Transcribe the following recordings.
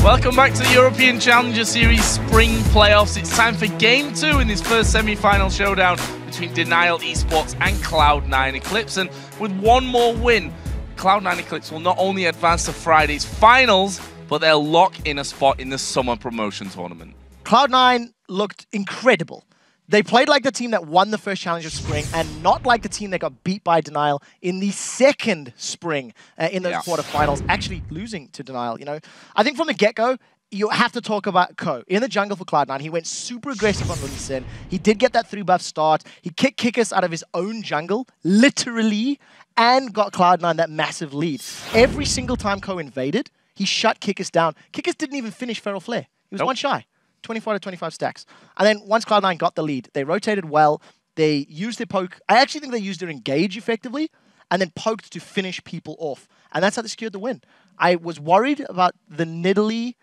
Welcome back to the European Challenger Series Spring Playoffs. It's time for Game 2 in this first semi-final showdown between DNL Esports and Cloud9 Eclipse. And with one more win, Cloud9 Eclipse will not only advance to Friday's finals, but they'll lock in a spot in the summer promotion tournament. Cloud9 looked incredible. They played like the team that won the first Challenger Spring and not like the team that got beat by DNL in the second Spring in those quarterfinals, actually losing to DNL. You know, I think from the get-go, you have to talk about Ko. In the jungle for Cloud9, he went super aggressive on Lucian. He did get that 3-buff start. He kicked Kikis out of his own jungle, literally, and got Cloud9 that massive lead. Every single time Ko invaded, he shut Kikis down. Kikis didn't even finish Feral Flare. He was one shy. 24 to 25 stacks. And then once Cloud9 got the lead, they rotated well. They used their poke. I actually think they used their engage effectively and then poked to finish people off. And that's how they secured the win. I was worried about the Nidalee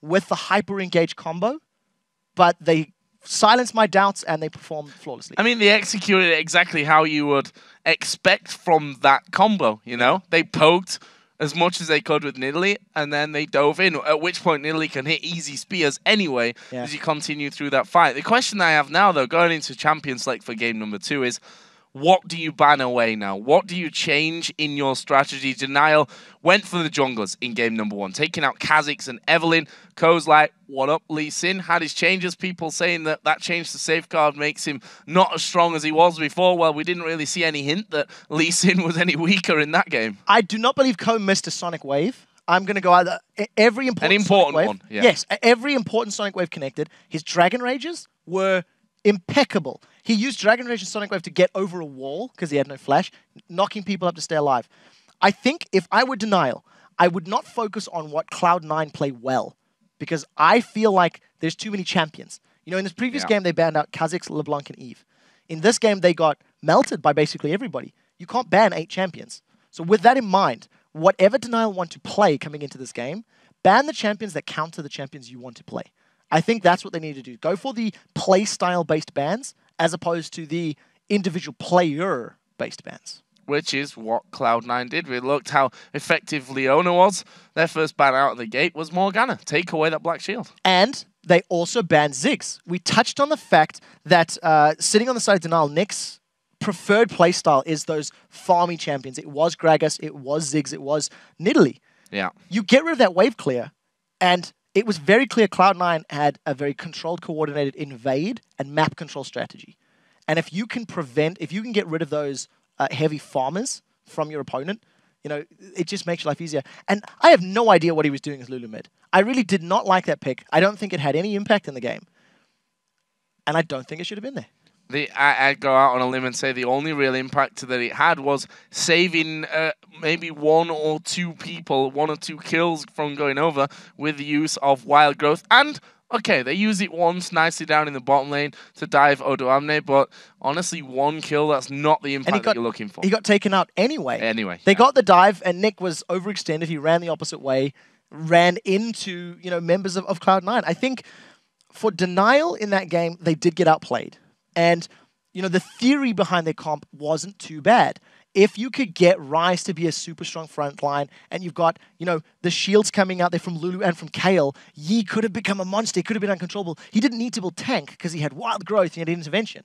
with the hyper-engage combo, but they silenced my doubts and they performed flawlessly. I mean, they executed it exactly how you would expect from that combo, you know? They poked as much as they could with Nidalee, and then they dove in, at which point Nidalee can hit easy spears anyway as you continue through that fight. The question I have now, though, going into Champion Select for game number 2 is, what do you ban away now? What do you change in your strategy? DNL went for the junglers in game number 1, taking out Kha'Zix and Evelynn. Ko's like, what up, Lee Sin? Had his changes, people saying that that change to safeguard makes him not as strong as he was before. Well, we didn't really see any hint that Lee Sin was any weaker in that game. I do not believe Ko missed a Sonic Wave. I'm going to go out there. Every important Sonic Wave, one. Yeah. Yes, every important Sonic Wave connected. His Dragon Rages were impeccable. He used Dragon Rage and Sonic Wave to get over a wall because he had no flash, knocking people up to stay alive. I think if I were DNL, I would not focus on what Cloud9 play well because I feel like there's too many champions. You know, in this previous game, they banned out Kha'Zix, LeBlanc, and Eve. In this game, they got melted by basically everybody. You can't ban 8 champions. So with that in mind, whatever DNL want to play coming into this game, ban the champions that counter the champions you want to play. I think that's what they need to do. Go for the play style-based bans as opposed to the individual player-based bans. Which is what Cloud9 did. We looked how effective Leona was. Their first ban out of the gate was Morgana. Take away that black shield. And they also banned Ziggs. We touched on the fact that sitting on the side of DNL, Nick's preferred playstyle is those farmy champions. It was Gragas, it was Ziggs, it was Nidalee. Yeah. You get rid of that wave clear, and it was very clear Cloud9 had a very controlled, coordinated invade and map control strategy. And if you can get rid of those heavy farmers from your opponent, you know, it just makes your life easier. And I have no idea what he was doing as Lulu mid. I really did not like that pick. I don't think it had any impact in the game. And I don't think it should have been there. I'd go out on a limb and say the only real impact that it had was saving maybe 1 or 2 people, 1 or 2 kills from going over with the use of Wild Growth. And, okay, they use it once nicely down in the bottom lane to dive Odoamne, but honestly, 1 kill, that's not the impact that you're looking for. He got taken out anyway. They got the dive, and Nick was overextended. He ran the opposite way, ran into, you know, members of Cloud9. I think for DNL in that game, they did get outplayed. And, you know, the theory behind their comp wasn't too bad. If you could get Ryze to be a super strong front line, and you've got, you know, the shields coming out there from Lulu and from Kayle, Yi could have become a monster. He could have been uncontrollable. He didn't need to build tank because he had wild growth, he had intervention.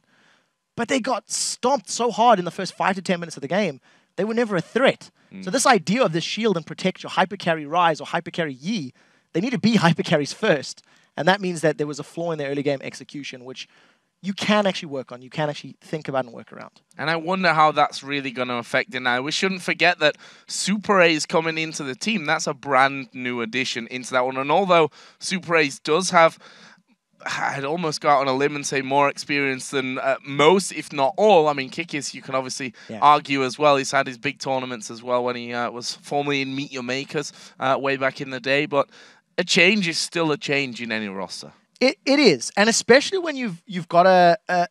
But they got stomped so hard in the first 5 to 10 minutes of the game, they were never a threat. So this idea of this shield and protect your hypercarry Ryze or hypercarry Yi, they need to be hypercarries first. And that means that there was a flaw in their early game execution, which you can actually work on. You can actually think about and work around. And I wonder how that's really going to affect DNL. We shouldn't forget that SuperAZE coming into the team, that's a brand new addition into that one. And although SuperAZE does have, I'd almost go out on a limb and say more experience than most, if not all. I mean, Kikis, you can obviously argue as well. He's had his big tournaments as well when he was formerly in Meet Your Makers way back in the day. But a change is still a change in any roster. It is, and especially when you've got a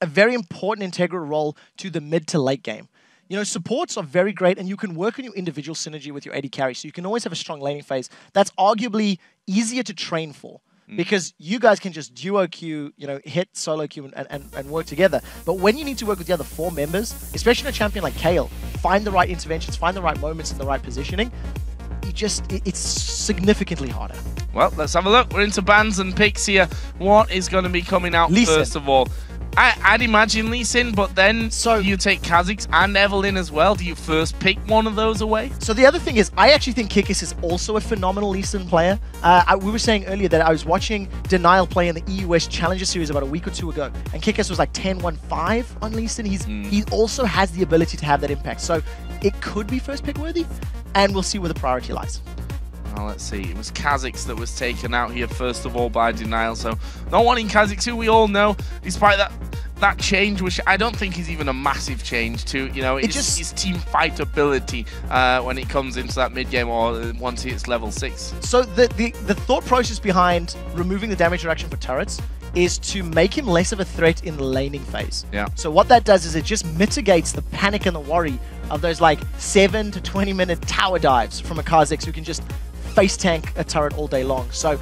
very important integral role to the mid to late game. You know, supports are very great, and you can work on your individual synergy with your AD carry, so you can always have a strong laning phase. That's arguably easier to train for, because you guys can just duo queue, you know, hit solo queue and work together. But when you need to work with the other 4 members, especially in a champion like Kayle, find the right interventions, find the right moments and the right positioning, it's significantly harder. Well, let's have a look. We're into bans and picks here. What is going to be coming out first of all? I'd imagine Lee Sin, but then you take Kha'Zix and Evelynn as well. Do you first pick one of those away? So the other thing is, I actually think Kikis is also a phenomenal Lee Sin player. We were saying earlier that I was watching DNL play in the EU CS Challenger Series about a week or two ago, and Kikis was like 10-1-5 on Lee Sin. He also has the ability to have that impact. So it could be first pick worthy, and we'll see where the priority lies. Well, let's see. It was Kha'Zix that was taken out here first of all by DNL. So not wanting Kha'Zix, who we all know, despite that change, which I don't think is even a massive change to, you know, it's his team fight ability when it comes into that mid game or once he hits level 6. So the thought process behind removing the damage reduction for turrets is to make him less of a threat in the laning phase. Yeah. So what that does is it just mitigates the panic and the worry of those like 7 to 20 minute tower dives from a Kha'Zix who can just face tank a turret all day long. So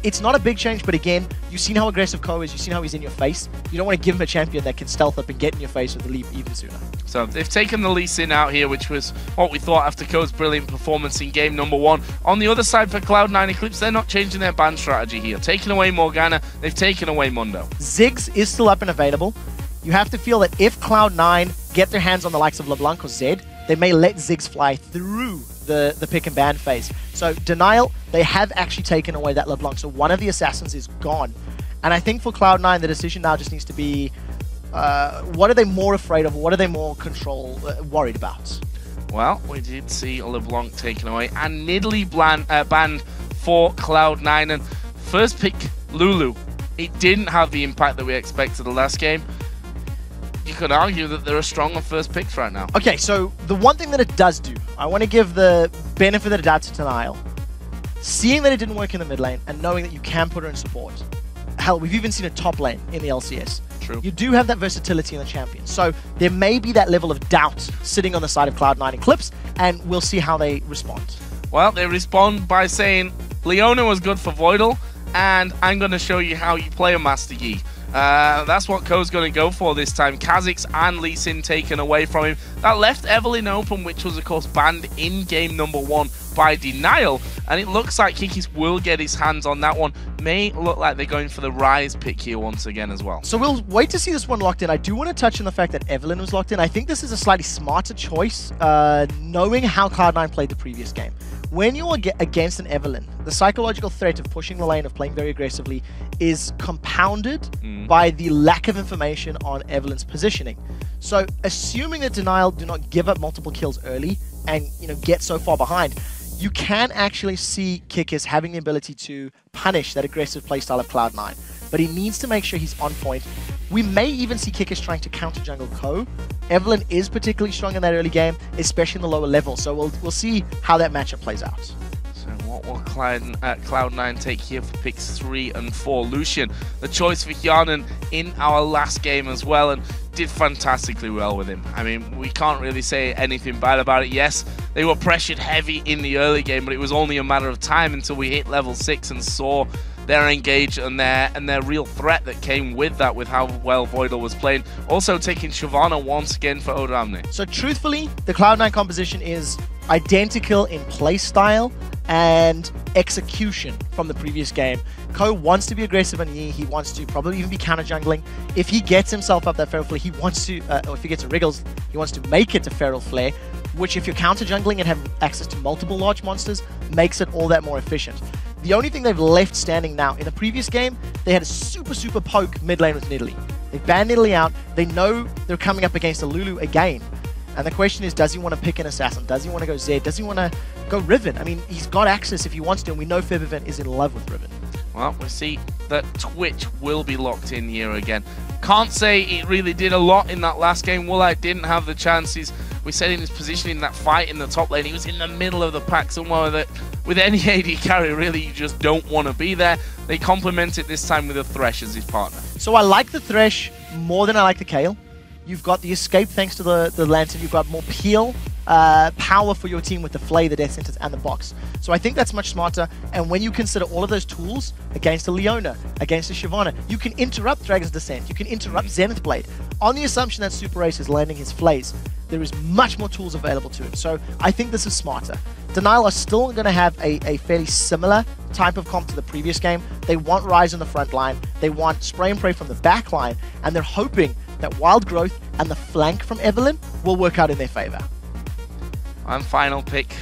it's not a big change, but again, you've seen how aggressive Ko is, you've seen how he's in your face. You don't want to give him a champion that can stealth up and get in your face with the leap even sooner. So they've taken the Lee Sin out here, which was what we thought after Ko's brilliant performance in game number 1. On the other side for Cloud9 Eclipse, they're not changing their ban strategy here. Taking away Morgana, they've taken away Mundo. Ziggs is still up and available. You have to feel that if Cloud9 get their hands on the likes of LeBlanc or Zed, they may let Ziggs fly through the pick and ban phase. So DNL, they have actually taken away that LeBlanc. So one of the assassins is gone. And I think for Cloud9, the decision now just needs to be, what are they more afraid of? What are they more worried about? Well, we did see LeBlanc taken away and Nidalee banned for Cloud9. And first pick, Lulu. It didn't have the impact that we expected the last game. You could argue that there are stronger first picks right now. Okay, so the one thing that it does do, I want to give the benefit of the doubt to DNL. Seeing that it didn't work in the mid lane and knowing that you can put her in support. Hell, we've even seen a top lane in the LCS. True. You do have that versatility in the champion. So there may be that level of doubt sitting on the side of Cloud9 Eclipse, and we'll see how they respond. Well, they respond by saying, Leona was good for Voidal, and I'm going to show you how you play a Master Yi. That's what Ko's going to go for this time. Kha'Zix and Lee Sin taken away from him. That left Evelynn open, which was, of course, banned in game number 1 by DNL. And it looks like Kikis will get his hands on that one. May look like they're going for the Ryze pick here once again as well. So we'll wait to see this one locked in. I do want to touch on the fact that Evelynn was locked in. I think this is a slightly smarter choice, knowing how Cloud9 played the previous game. When you're against an Evelynn, the psychological threat of pushing the lane, of playing very aggressively, is compounded by the lack of information on Evelynn's positioning. So assuming that DNL do not give up multiple kills early and get so far behind, you can actually see Kikis having the ability to punish that aggressive playstyle of Cloud9. But he needs to make sure he's on point. We may even see Kikis trying to counter jungle Ko. Evelynn is particularly strong in that early game, especially in the lower level. So we'll see how that matchup plays out. So what will Cloud9 take here for picks 3 and 4? Lucian, the choice for Hjarnan in our last game as well, and did fantastically well with him. I mean, we can't really say anything bad about it. Yes, they were pressured heavy in the early game, but it was only a matter of time until we hit level 6 and saw their engage and their real threat that came with that, with how well Voidal was playing. Also taking Shyvana once again for Odoamne. So truthfully, the Cloud9 composition is identical in playstyle and execution from the previous game. Ko wants to be aggressive on Yi. He wants to probably even be counter jungling. If he gets himself up that Feral Flare, he wants to, or if he gets a Wriggles, he wants to make it to Feral Flare, which if you're counter jungling and have access to multiple large monsters, makes it all that more efficient. The only thing they've left standing now, in the previous game, they had a super poke mid lane with Nidalee. They banned Nidalee out. They know they're coming up against a Lulu again. And the question is, does he want to pick an assassin? Does he want to go Zed? Does he want to go Riven? I mean, he's got access if he wants to, and we know Febiven is in love with Riven. Well, we see that Twitch will be locked in here again. Can't say it really did a lot in that last game. Woolite didn't have the chances. We said in his position in that fight in the top lane, he was in the middle of the pack somewhere that with any AD carry, really, you just don't want to be there. They complement it this time with a Thresh as his partner. So I like the Thresh more than I like the Kayle. You've got the escape thanks to the Lantern. You've got more peel, power for your team with the Flay, the Death Sentence, and the Box. So I think that's much smarter. And when you consider all of those tools against a Leona, against a Shyvana, you can interrupt Dragon's Descent, you can interrupt Zenith Blade. On the assumption that SuperAZE is landing his Flays, there is much more tools available to him. So I think this is smarter. DNL are still going to have a fairly similar type of comp to the previous game. They want Ryze on the front line, they want spray and pray from the back line, and they're hoping that Wild Growth and the flank from Evelynn will work out in their favor. And final pick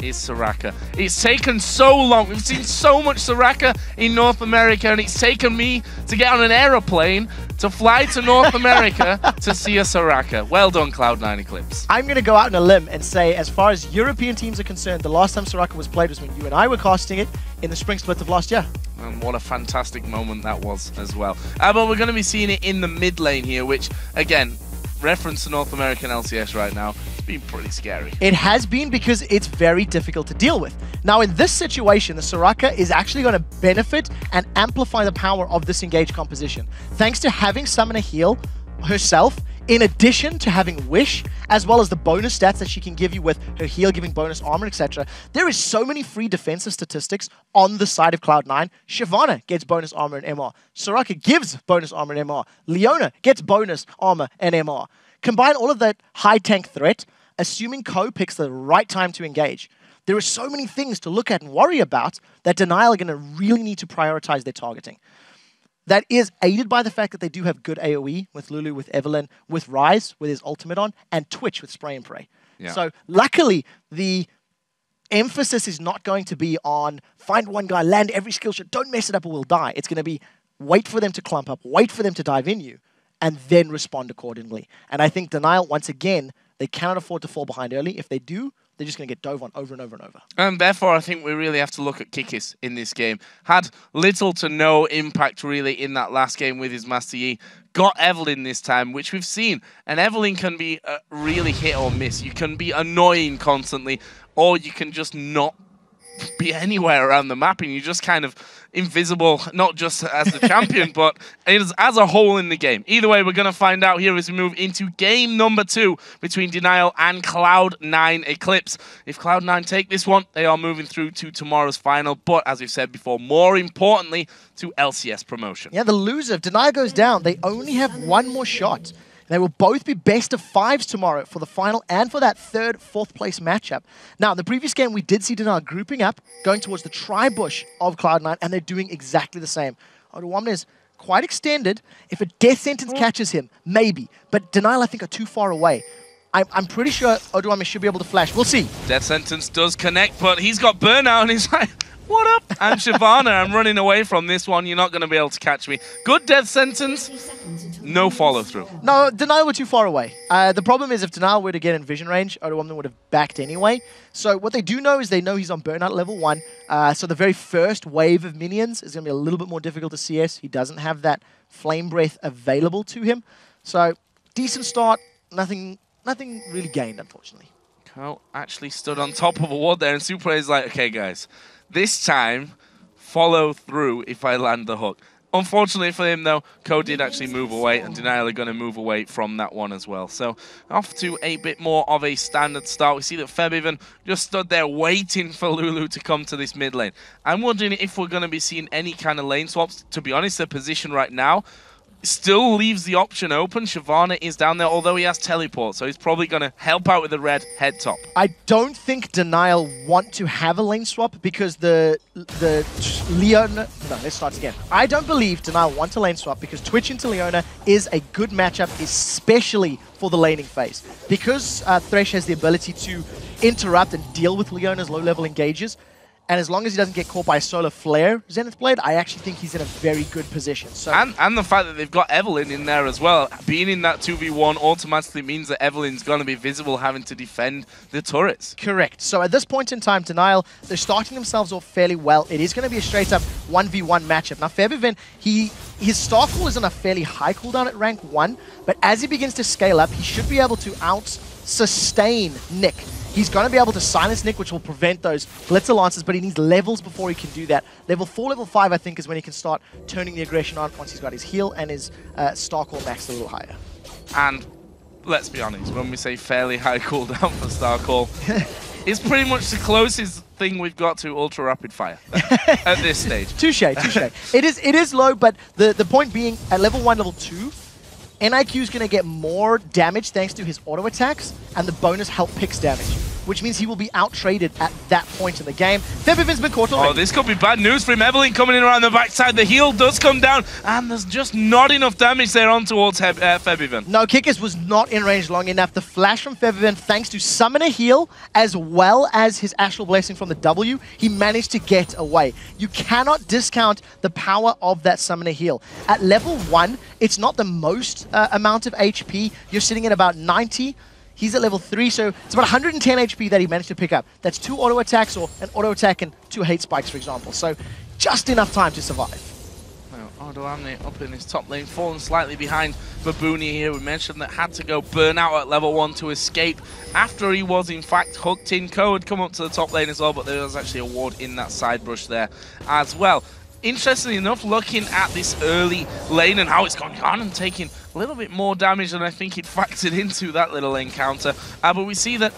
is Soraka. It's taken so long. We've seen so much Soraka in North America, and it's taken me to get on an aeroplane to fly to North America to see a Soraka. Well done, Cloud9 Eclipse. I'm going to go out on a limb and say, as far as European teams are concerned, the last time Soraka was played was when you and I were casting it in the spring split of last year. And what a fantastic moment that was as well. But we're going to be seeing it in the mid lane here, which, again, reference to North American LCS right now, it's been pretty scary. It has been, because it's very difficult to deal with. Now, in this situation, the Soraka is actually going to benefit and amplify the power of this engaged composition. Thanks to having Summoner heal herself, in addition to having Wish, as well as the bonus stats that she can give you with her heal giving bonus armor, etc. There is so many free defensive statistics on the side of Cloud9. Shyvana gets bonus armor and MR. Soraka gives bonus armor and MR. Leona gets bonus armor and MR. Combine all of that high tank threat, assuming Ko picks the right time to engage. There are so many things to look at and worry about that DNL are going to really need to prioritize their targeting. That is aided by the fact that they do have good AoE with Lulu, with Evelynn, with Ryze, with his ultimate on, and Twitch with spray and pray. Yeah. So luckily, the emphasis is not going to be on find one guy, land every skill shot, don't mess it up or we'll die. It's going to be wait for them to clump up, wait for them to dive in you, and then respond accordingly. And I think DNL, once again, they cannot afford to fall behind early. If they do, they're just going to get dove on over and over and over. And therefore, I think we really have to look at Kikis in this game. Had little to no impact, really, in that last game with his Master Yi. Got Evelynn this time, which we've seen. And Evelynn can be really hit or miss. You can be annoying constantly, or you can just not be anywhere around the map, and you're just kind of invisible, not just as the champion, but as a whole in the game. Either way, we're going to find out here as we move into game number 2 between DNL and Cloud9 Eclipse. If Cloud9 take this one, they are moving through to tomorrow's final, but as we've said before, more importantly, to LCS promotion. Yeah, the loser, if DNL goes down, they only have one more shot. They will both be best of 5s tomorrow for the final and for that third, fourth place matchup. Now, in the previous game, we did see DNL grouping up, going towards the tri-bush of Cloud9, and they're doing exactly the same. Odoamne is quite extended. If a death sentence catches him, maybe. But DNL, I think, are too far away. I'm pretty sure Odoamne should be able to flash. We'll see. Death sentence does connect, but he's got burnout, and he's like, what up? And Shyvana, I'm running away from this one. You're not going to be able to catch me. Good death sentence. No follow through. No, DNL were too far away. The problem is if DNL were to get in vision range, Odoamne would have backed anyway. So what they do know is they know he's on burnout level 1. So the very first wave of minions is going to be a little bit more difficult to CS. He doesn't have that flame breath available to him. So decent start. Nothing really gained, unfortunately. Ko actually stood on top of a ward there, and SuperAZE is like, okay, guys. This time, follow through if I land the hook. Unfortunately for him, though, Ko did actually move away, and DNL are going to move away from that one as well. So, off to a bit more of a standard start. We see that Febiven just stood there waiting for Lulu to come to this mid lane. I'm wondering if we're going to be seeing any kind of lane swaps. To be honest, their position right now still leaves the option open. Shyvana is down there, although he has teleport, so he's probably going to help out with the red head top. I don't think DNL want to have a lane swap because the Leona... No, let's start again. I don't believe DNL want a lane swap because Twitch into Leona is a good matchup, especially for the laning phase. Because Thresh has the ability to interrupt and deal with Leona's low-level engages, and as long as he doesn't get caught by a solar flare Zenith Blade, I actually think he's in a very good position. So and the fact that they've got Evelynn in there as well. Being in that 2v1 automatically means that Evelynn's going to be visible having to defend the turrets. Correct. So at this point in time, DNL, they're starting themselves off fairly well. It is going to be a straight-up 1v1 matchup. Now, Febiven, his star call is on a fairly high cooldown at rank 1, but as he begins to scale up, he should be able to out-sustain Nick. He's going to be able to silence Nick, which will prevent those Blitzer Lances, but he needs levels before he can do that. Level 4, level 5, I think, is when he can start turning the aggression on once he's got his heal and his star call maxed a little higher. And let's be honest, when we say fairly high cooldown for star call, it's pretty much the closest thing we've got to ultra rapid fire at this stage. Touche, touche. It is low, but the point being, at level 1, level 2, NIQ is going to get more damage thanks to his auto attacks and the bonus help picks damage. which means he will be out-traded at that point in the game. Febiven's been caught already. Oh, this could be bad news for him. Evelynn coming in around the backside. The heal does come down, and there's just not enough damage there on towards Febiven. No, Kikis was not in range long enough. The flash from Febiven, thanks to summon a heal, as well as his Astral Blessing from the W, he managed to get away. You cannot discount the power of that summoner heal. At level 1, it's not the most amount of HP. You're sitting at about 90. He's at level 3, so it's about 110 HP that he managed to pick up. That's 2 auto attacks, or an auto attack and 2 hate spikes, for example. So just enough time to survive. Well, Odoamne up in his top lane, falling slightly behind Babunia here. We mentioned that had to go burn out at level 1 to escape after he was in fact hooked in. Ko had come up to the top lane as well, but there was actually a ward in that side brush there as well. Interestingly enough, looking at this early lane and how it's gone on and taking a little bit more damage than I think he'd factored into that little encounter. But we see that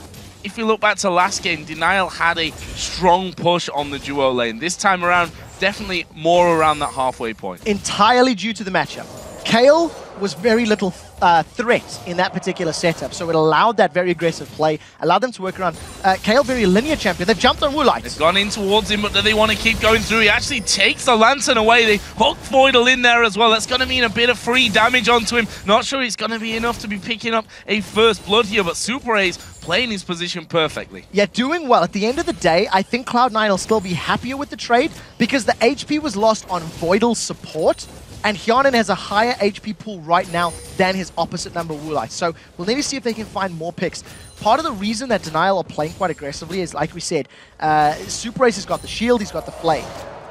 if you look back to last game, Denial had a strong push on the duo lane. This time around, definitely more around that halfway point. Entirely due to the matchup. Kayle was very little threat in that particular setup, so it allowed that very aggressive play, allowed them to work around. Kayle, very linear champion. They've jumped on Woolite. They've gone in towards him, but do they want to keep going through? He actually takes the Lantern away. They hook Voidal in there as well. That's going to mean a bit of free damage onto him. Not sure it's going to be enough to be picking up a first blood here, but SuperAZE playing his position perfectly. Yeah, doing well. At the end of the day, I think Cloud9 will still be happier with the trade because the HP was lost on Voidal's support, and Hjarnan has a higher HP pool right now than his opposite number, Woolite. So we'll need to see if they can find more picks. Part of the reason that Denial are playing quite aggressively is, like we said, SuperAZE has got the shield, he's got the flame.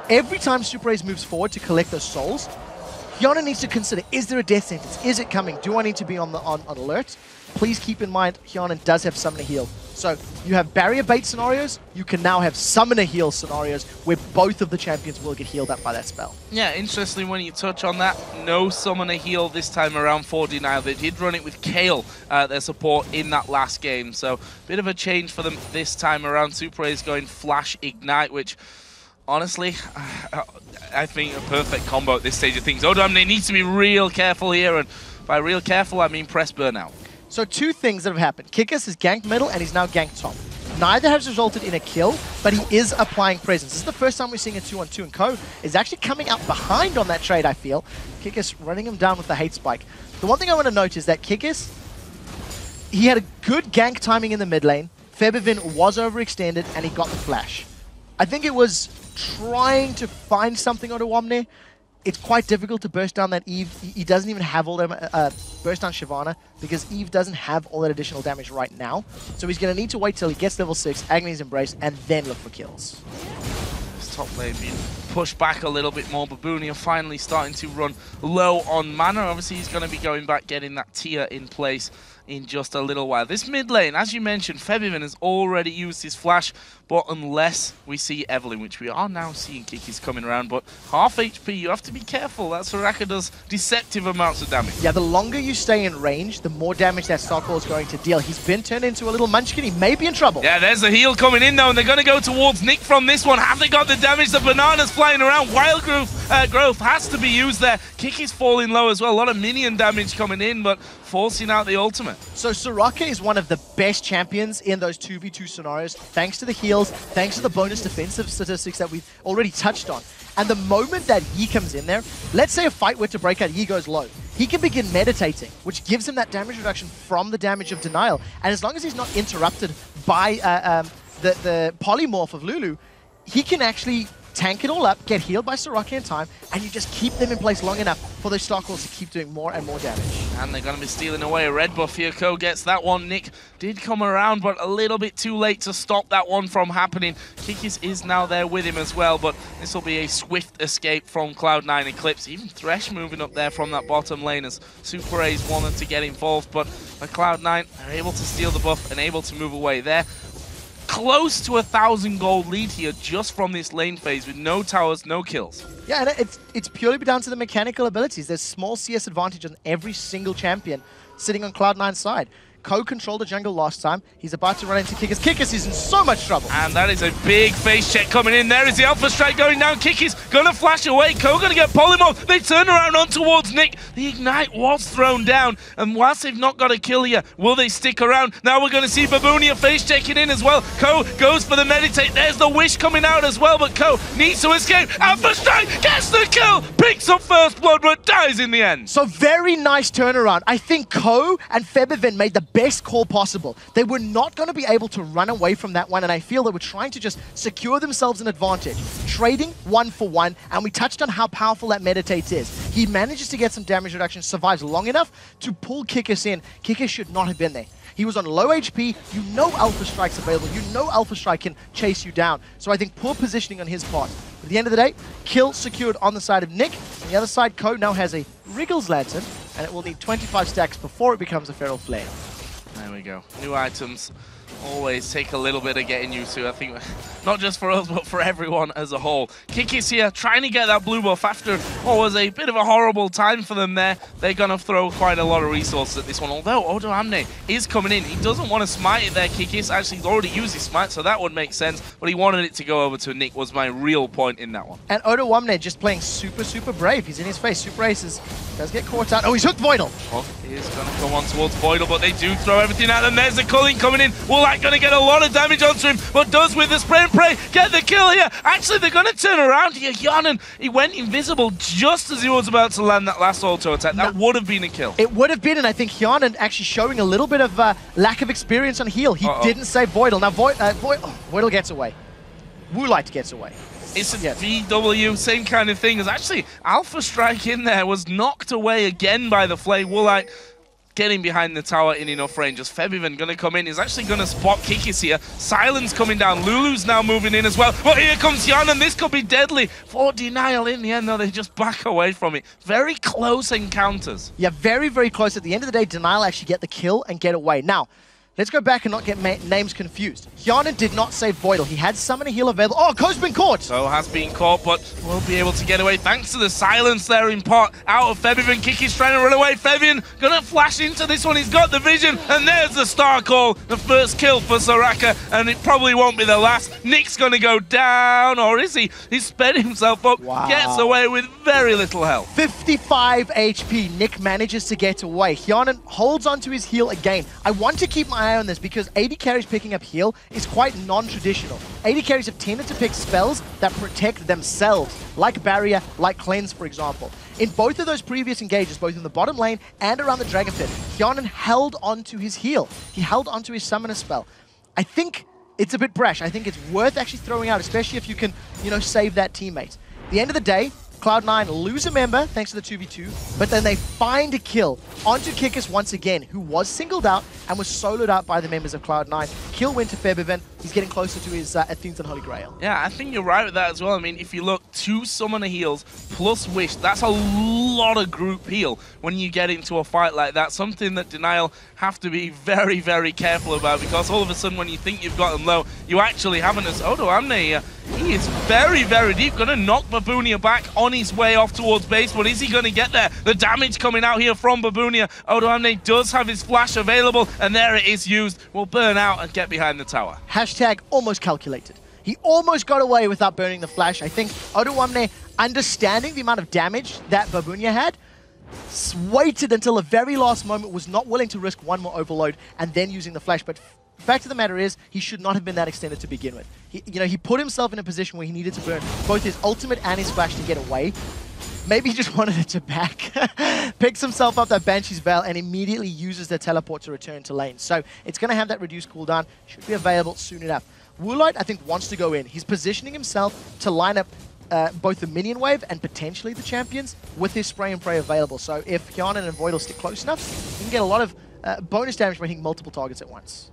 Every time SuperAZE moves forward to collect those souls, Hjarnan needs to consider, is there a death sentence? Is it coming? Do I need to be on alert? Please keep in mind, Hjarnan does have Summoner Heal. So you have barrier bait scenarios, you can now have Summoner Heal scenarios where both of the champions will get healed up by that spell. Yeah, interestingly when you touch on that, no Summoner Heal this time around for Denial. They did run it with Kayle, their support, in that last game. So bit of a change for them this time around. SuperAZE going Flash Ignite, which honestly, I think a perfect combo at this stage of things. Odoamne needs to be real careful here, and by real careful I mean press burnout. So 2 things that have happened. Kikis has ganked middle and he's now ganked top. Neither has resulted in a kill, but he is applying presence. This is the first time we're seeing a 2-on-2, and Ko is actually coming out behind on that trade, I feel. Kikis running him down with the hate spike. The one thing I want to note is that Kikis, he had a good gank timing in the mid lane. Febiven was overextended and he got the flash. I think it was trying to find something on Odoamne. It's quite difficult to burst down that Eve. He doesn't even have all that burst down Shyvana because Eve doesn't have all that additional damage right now. So he's going to need to wait till he gets level 6, Agony's Embrace, and then look for kills. This top lane being pushed back a little bit more. Babunia finally starting to run low on mana. Obviously he's going to be going back, getting that tier in place in just a little while. This mid lane, as you mentioned, Febiven has already used his flash, but unless we see Evelynn, which we are now seeing Kikis coming around, but half HP, you have to be careful. That Soraka does deceptive amounts of damage. Yeah, the longer you stay in range, the more damage that Starcore is going to deal. He's been turned into a little munchkin. He may be in trouble. Yeah, there's the heal coming in though, and they're going to go towards Nick from this one. Have they got the damage? The bananas flying around. Wild growth has to be used there. Kikis falling low as well. A lot of minion damage coming in, but forcing out the ultimate. So Soraka is one of the best champions in those 2v2 scenarios, thanks to the heals, thanks to the bonus defensive statistics that we've already touched on. And the moment that Yi comes in there, let's say a fight were to break out, Yi goes low. He can begin meditating, which gives him that damage reduction from the damage of Denial. And as long as he's not interrupted by the polymorph of Lulu, he can actually tank it all up, get healed by Soraka in time, and you just keep them in place long enough for those Starcalls to keep doing more and more damage. And they're going to be stealing away a red buff here. Ko gets that one. Nick did come around, but a little bit too late to stop that one from happening. Kikis is now there with him as well, but this will be a swift escape from Cloud9 Eclipse. Even Thresh moving up there from that bottom lane as SuperAZE wanted to get involved, but Cloud9 are able to steal the buff and able to move away there. Close to 1,000 gold lead here just from this lane phase with no towers, no kills. Yeah, and it's purely down to the mechanical abilities. There's small CS advantage on every single champion sitting on Cloud9's side. Ko controlled the jungle last time. He's about to run into Kikis. Kikis is in so much trouble. And that is a big face check coming in. There is the Alpha Strike going down. Kikis gonna flash away. Ko gonna get polymorphed. They turn around on towards Nick. The Ignite was thrown down. And whilst they've not got a kill here, will they stick around? Now we're gonna see Babunia face checking in as well. Ko goes for the meditate. There's the wish coming out as well, but Ko needs to escape. Alpha Strike gets the kill. Picks up first blood, but dies in the end. So very nice turnaround. I think Ko and Febiven made the best call possible. They were not going to be able to run away from that one, and I feel they were trying to just secure themselves an advantage. Trading 1-for-1, and we touched on how powerful that meditate is. He manages to get some damage reduction, survives long enough to pull Kikis in. Kikis should not have been there. He was on low HP, you know Alpha Strike's available, you know Alpha Strike can chase you down. So I think poor positioning on his part. But at the end of the day, kill secured on the side of Nick. On the other side, Ko now has a Wriggles Lantern, and it will need 25 stacks before it becomes a Feral Flare. There we go. New items always take a little bit of getting used to, I think, not just for us, but for everyone as a whole. Kikis here, trying to get that blue buff after what was a bit of a horrible time for them there. They're going to throw quite a lot of resources at this one, although Odoamne is coming in. He doesn't want to smite it there, Kikis. Actually, he's already used his smite, so that would make sense, but he wanted it to go over to Nick, was my real point in that one. And Odoamne just playing super brave. He's in his face. SuperAZE does get caught out. Oh, he's hooked Voidal. Well, he is going to come on towards Voidal, but they do throw everything at them. There's the culling coming in. Woolite going to get a lot of damage onto him, but does with the spray and pray get the kill here. Actually, they're going to turn around here. Hjarnan, he went invisible just as he was about to land that last auto attack. That would have been a kill. It would have been, and I think Hjarnan actually showing a little bit of lack of experience on heal. He didn't save Voidal. Now Voidal gets away. Woolite gets away. It's a VW, same kind of thing as actually Alpha Strike in there was knocked away again by the Flame. Woolite getting behind the tower in enough range. As Febiven going to come in, he's actually going to spot Kikis here. Silence coming down. Lulu's now moving in as well. But here comes Hjarnan. This could be deadly for Denial in the end, though. They just back away from it. Very close encounters. Yeah, very close. At the end of the day, Denial actually get the kill and get away. Now, let's go back and not get names confused. Hjarnan did not save Voidal. He had summon a heal available. Oh, Ko's been caught! So has been caught, but will be able to get away thanks to the silence there in part out of Febiven. Kikis trying to run away. Febiven gonna flash into this one. He's got the vision, and there's the star call. The first kill for Soraka, and it probably won't be the last. Nick's gonna go down, or is he? He's sped himself up, gets away with very little health. 55 HP. Nick manages to get away. Hjarnan holds onto his heal again. I want to keep my eye on this because AD carries picking up heal is quite non-traditional. AD carries have tended to pick spells that protect themselves, like Barrier, like Cleanse, for example. In both of those previous engages, both in the bottom lane and around the Dragon Pit, Hjarnan held onto his heal. He held onto his Summoner spell. I think it's a bit brash. I think it's worth actually throwing out, especially if you can, save that teammate. At the end of the day, Cloud9 lose a member thanks to the 2v2, but then they find a kill onto Kikis once again, who was singled out and was soloed out by the members of Cloud9. Kill win to Febiven. He's getting closer to his Athene's Unholy Grail. Yeah, I think you're right with that as well. I mean, if you look, 2 summoner heals plus Wish, that's a lot of group heal when you get into a fight like that. Something that Denial have to be very careful about, because all of a sudden when you think you've got them low, you actually haven't. As Odoamne, he is very deep. Going to knock Babunia back on his way off towards base, but is he going to get there? The damage coming out here from Babunia. Odoamne does have his flash available, and there it is used. Will burn out and get behind the tower. Hashtag almost calculated. He almost got away without burning the flash. I think Odoamne, understanding the amount of damage that Babunia had, waited until the very last moment, was not willing to risk one more overload and then using the flash. But fact of the matter is, he should not have been that extended to begin with. He put himself in a position where he needed to burn both his ultimate and his flash to get away. Maybe he just wanted it to back. Picks himself up that Banshee's Veil and immediately uses the teleport to return to lane. So it's going to have that reduced cooldown. Should be available soon enough. Woolite, I think, wants to go in. He's positioning himself to line up both the minion wave and potentially the champions with his spray and pray available. So if Hjarnan and Voidal stick close enough, he can get a lot of bonus damage by hitting multiple targets at once.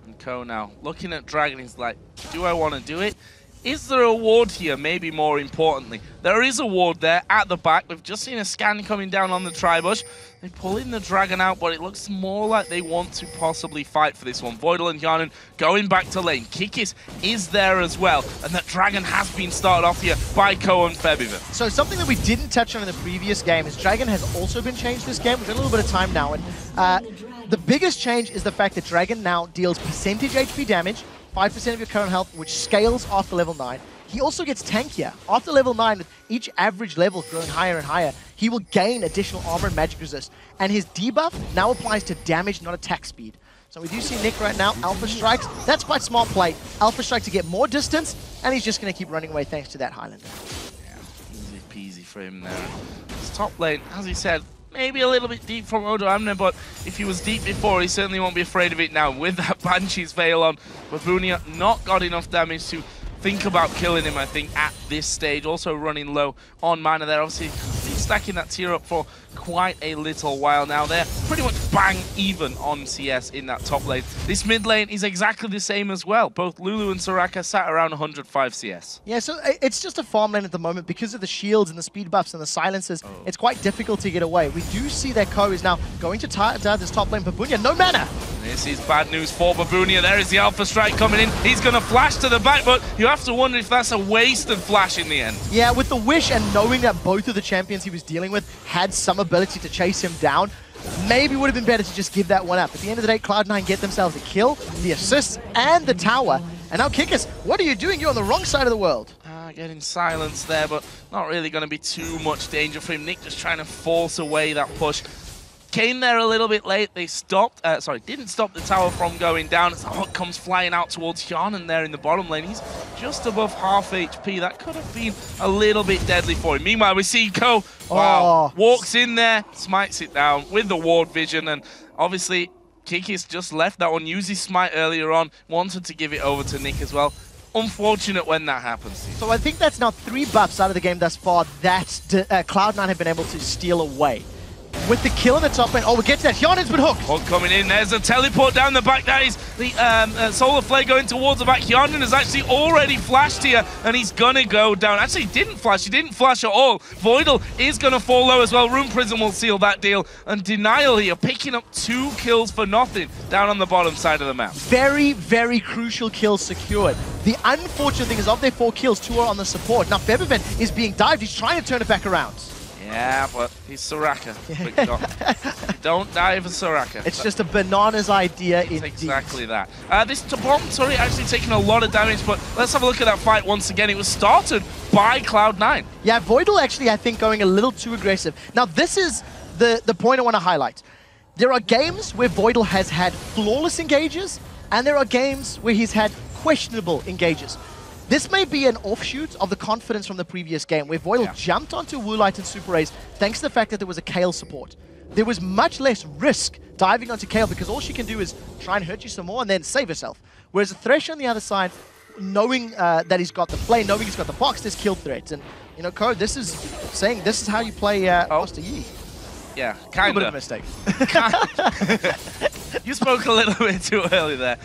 And Ko now, looking at Dragon, he's like, do I want to do it? Is there a ward here? Maybe more importantly, there is a ward there at the back. We've just seen a scan coming down on the Tribush. They pull in the Dragon out, but it looks more like they want to possibly fight for this one. Voidal and Hjarnan going back to lane. Kikis is there as well, and that Dragon has been started off here by Ko and Febiven. So something that we didn't touch on in the previous game is Dragon has also been changed this game. We've got a little bit of time now, and The biggest change is the fact that Dragon now deals percentage HP damage, 5% of your current health, which scales after level 9. He also gets tankier. After level 9, with each average level growing higher and higher, he will gain additional armor and magic resist. And his debuff now applies to damage, not attack speed. So we do see Nick right now, Alpha Strikes. That's quite smart play. Alpha Strike to get more distance, and he's just going to keep running away thanks to that Highlander. Yeah, easy peasy for him there. His top lane, as he said, maybe a little bit deep from Odoamne, but if he was deep before, he certainly won't be afraid of it now. With that Banshee's Veil on, Babunia not got enough damage to think about killing him, I think, at this stage. Also running low on mana there. Obviously, stacking that tier up for quite a little while now. They're pretty much bang even on CS in that top lane. This mid lane is exactly the same as well. Both Lulu and Soraka sat around 105 CS. Yeah, so it's just a farm lane at the moment because of the shields and the speed buffs and the silences. Oh. It's quite difficult to get away. We do see that Ko is now going to tie this top lane. Babunia, no mana! This is bad news for Babunia. There is the Alpha Strike coming in. He's going to flash to the back, but you have to wonder if that's a wasted flash in the end. Yeah, with the wish and knowing that both of the champions he was dealing with had some ability to chase him down, maybe would have been better to just give that one up. At the end of the day, Cloud9 get themselves a kill, the assists, and the tower. And now Kikis, what are you doing? You're on the wrong side of the world. Getting silenced there, but not really going to be too much danger for him. Nick just trying to force away that push. Came there a little bit late. They stopped, didn't stop the tower from going down. As the Hawk comes flying out towards Hjarnan there in the bottom lane. He's just above half HP. That could have been a little bit deadly for him. Meanwhile, we see Ko, wow, walks in there, smites it down with the ward vision, and obviously Kikis just left that one. Used his smite earlier on, wanted to give it over to Nick as well. Unfortunate when that happens. So I think that's now 3 buffs out of the game thus far that Cloud9 have been able to steal away. With the kill in the top lane. Oh, we get to that. Hjarnan's been hooked. Hook coming in. There's a teleport down the back. That is the Solar Flare going towards the back. Hjarnan has actually already flashed here, and he's going to go down. Actually, he didn't flash. He didn't flash at all. Voidal is going to fall low as well. Rune Prism will seal that deal. And Denial here, picking up 2 kills for nothing down on the bottom side of the map. Very, very crucial kills secured. The unfortunate thing is of their 4 kills, 2 are on the support. Now, Febiven is being dived. He's trying to turn it back around. Yeah, but he's Soraka. Don't die for Soraka. It's just a bananas idea indeed. Exactly that. This bomb turret actually taking a lot of damage, but let's have a look at that fight once again. It was started by Cloud9. Yeah, Voidal actually, I think, going a little too aggressive. Now, this is the point I want to highlight. There are games where Voidal has had flawless engages, and there are games where he's had questionable engages. This may be an offshoot of the confidence from the previous game, where Voidal jumped onto Woolite and SuperAZE thanks to the fact that there was a Kayle support. There was much less risk diving onto Kayle because all she can do is try and hurt you some more and then save herself. Whereas a Thresh on the other side, knowing that he's got the play, knowing he's got the box, there's kill threats. And, you know, Code, this is saying this is how you play Master Yi. Yeah, kind of. A bit of a mistake. You spoke a little bit too early there,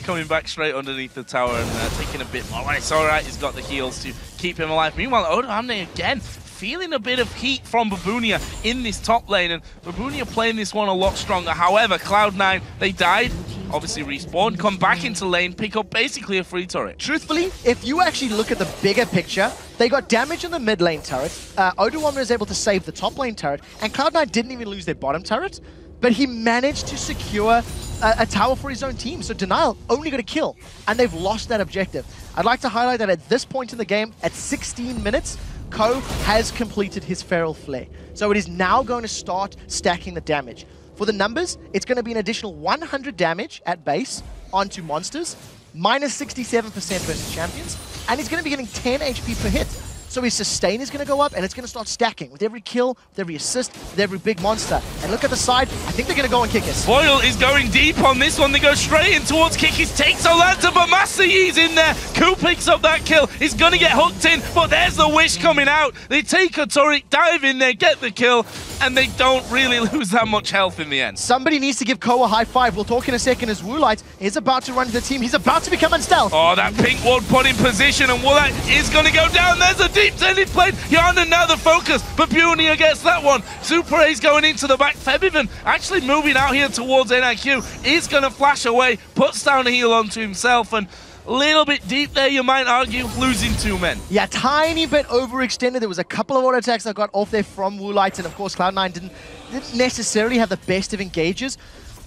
coming back straight underneath the tower and taking a bit more. Well, it's all right, he's got the heals to keep him alive. Meanwhile, Odoamne again, feeling a bit of heat from Babunia in this top lane, and Babunia playing this one a lot stronger. However, Cloud9, they died, obviously respawn, come back into lane, pick up basically a free turret. Truthfully, if you actually look at the bigger picture, they got damage in the mid lane turret, Odoamne was able to save the top lane turret, and Cloud9 didn't even lose their bottom turret, but he managed to secure a tower for his own team. So Denial only got a kill, and they've lost that objective. I'd like to highlight that at this point in the game, at 16 minutes, Ko has completed his Feral Flare. So it is now going to start stacking the damage. For the numbers, it's going to be an additional 100 damage at base onto monsters, minus 67% versus champions, and he's going to be getting 10 HP per hit. So his sustain is going to go up, and it's going to start stacking with every kill, with every assist, with every big monster. And look at the side. I think they're going to go on Kikis. Voidal is going deep on this one. They go straight in towards Kikis. Takes a lantern, but Master Yi's in there. Ku picks up that kill. He's going to get hooked in, but there's the wish coming out. They take a turret, dive in there, get the kill, and they don't really lose that much health in the end. Somebody needs to give Ko a high five. We'll talk in a second as Woolite is about to run to the team. He's about to become unstealth. Oh, that pink ward put in position, and Woolite is going to go down. There's a deep-ended play. Hjarnan now the focus. Babunia gets that one. SuperAZE going into the back. Febiven actually moving out here towards NIQ. Is going to flash away. Puts down a heal onto himself. And a little bit deep there, you might argue, losing 2 men. Yeah, tiny bit overextended. There was a couple of auto attacks that got off there from Woolite. And of course, Cloud9 didn't necessarily have the best of engages.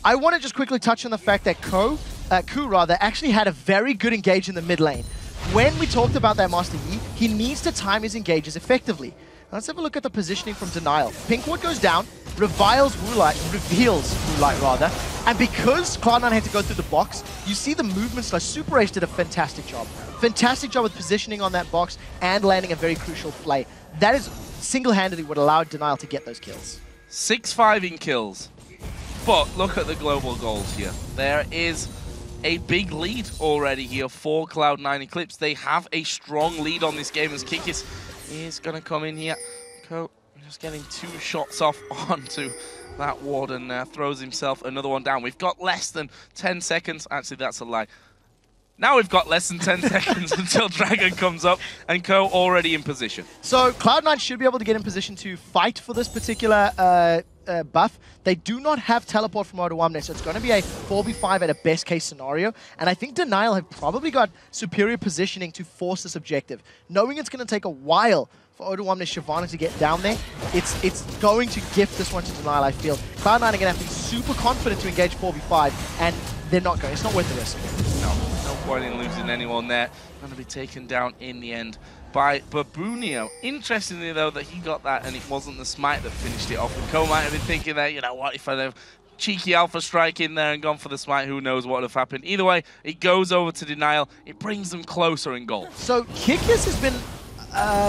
I want to just quickly touch on the fact that Ku actually had a very good engage in the mid lane. When we talked about that Master Yi, he needs to time his engages effectively. Let's have a look at the positioning from Denial. Pink Ward goes down, reveals Woolite rather, and because Cloud9 had to go through the box, you see the movements like SuperAZE did a fantastic job. Fantastic job with positioning on that box and landing a very crucial play. That is single-handedly what allowed Denial to get those kills. 6-5 in kills. But look at the global goals here. There is a big lead already here for Cloud9 Eclipse. They have a strong lead on this game as Kikis is going to come in here. Just getting 2 shots off onto that ward and throws himself another one down. We've got less than 10 seconds. Actually, that's a lie. Now we've got less than 10 seconds until Dragon comes up and Co already in position. So Cloud9 should be able to get in position to fight for this particular buff. They do not have teleport from Odoamne, so it's going to be a 4v5 at a best case scenario. And I think Denial have probably got superior positioning to force this objective. Knowing it's going to take a while for Odoamne Shyvana to get down there, it's going to gift this one to Denial, I feel. Cloud9 are going to have to be super confident to engage 4v5, and they're not going. It's not worth the risk. No point in losing anyone there. Going to be taken down in the end by Babunia. Interestingly, though, that he got that and it wasn't the smite that finished it off. And Co might have been thinking that, you know what, if I'd have cheeky alpha strike in there and gone for the smite, who knows what would have happened. Either way, it goes over to Denial. It brings them closer in goal. So Kikis has been,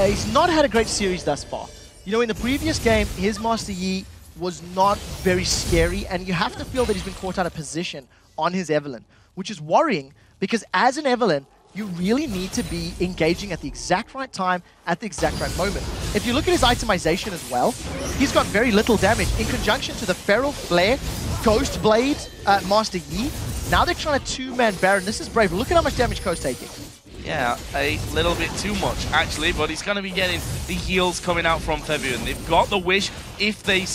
he's not had a great series thus far. You know, in the previous game, his Master Yi was not very scary, and you have to feel that he's been caught out of position on his Evelynn, which is worrying because as an Evelynn, you really need to be engaging at the exact right time, at the exact right moment. If you look at his itemization as well, he's got very little damage. In conjunction to the Feral Flare, Ghost Blade, Master Yi, now they're trying to 2-man Baron. This is brave. Look at how much damage Ko's taking. Yeah, a little bit too much, actually, but he's going to be getting the heals coming out from Febiven. They've got the Wish if they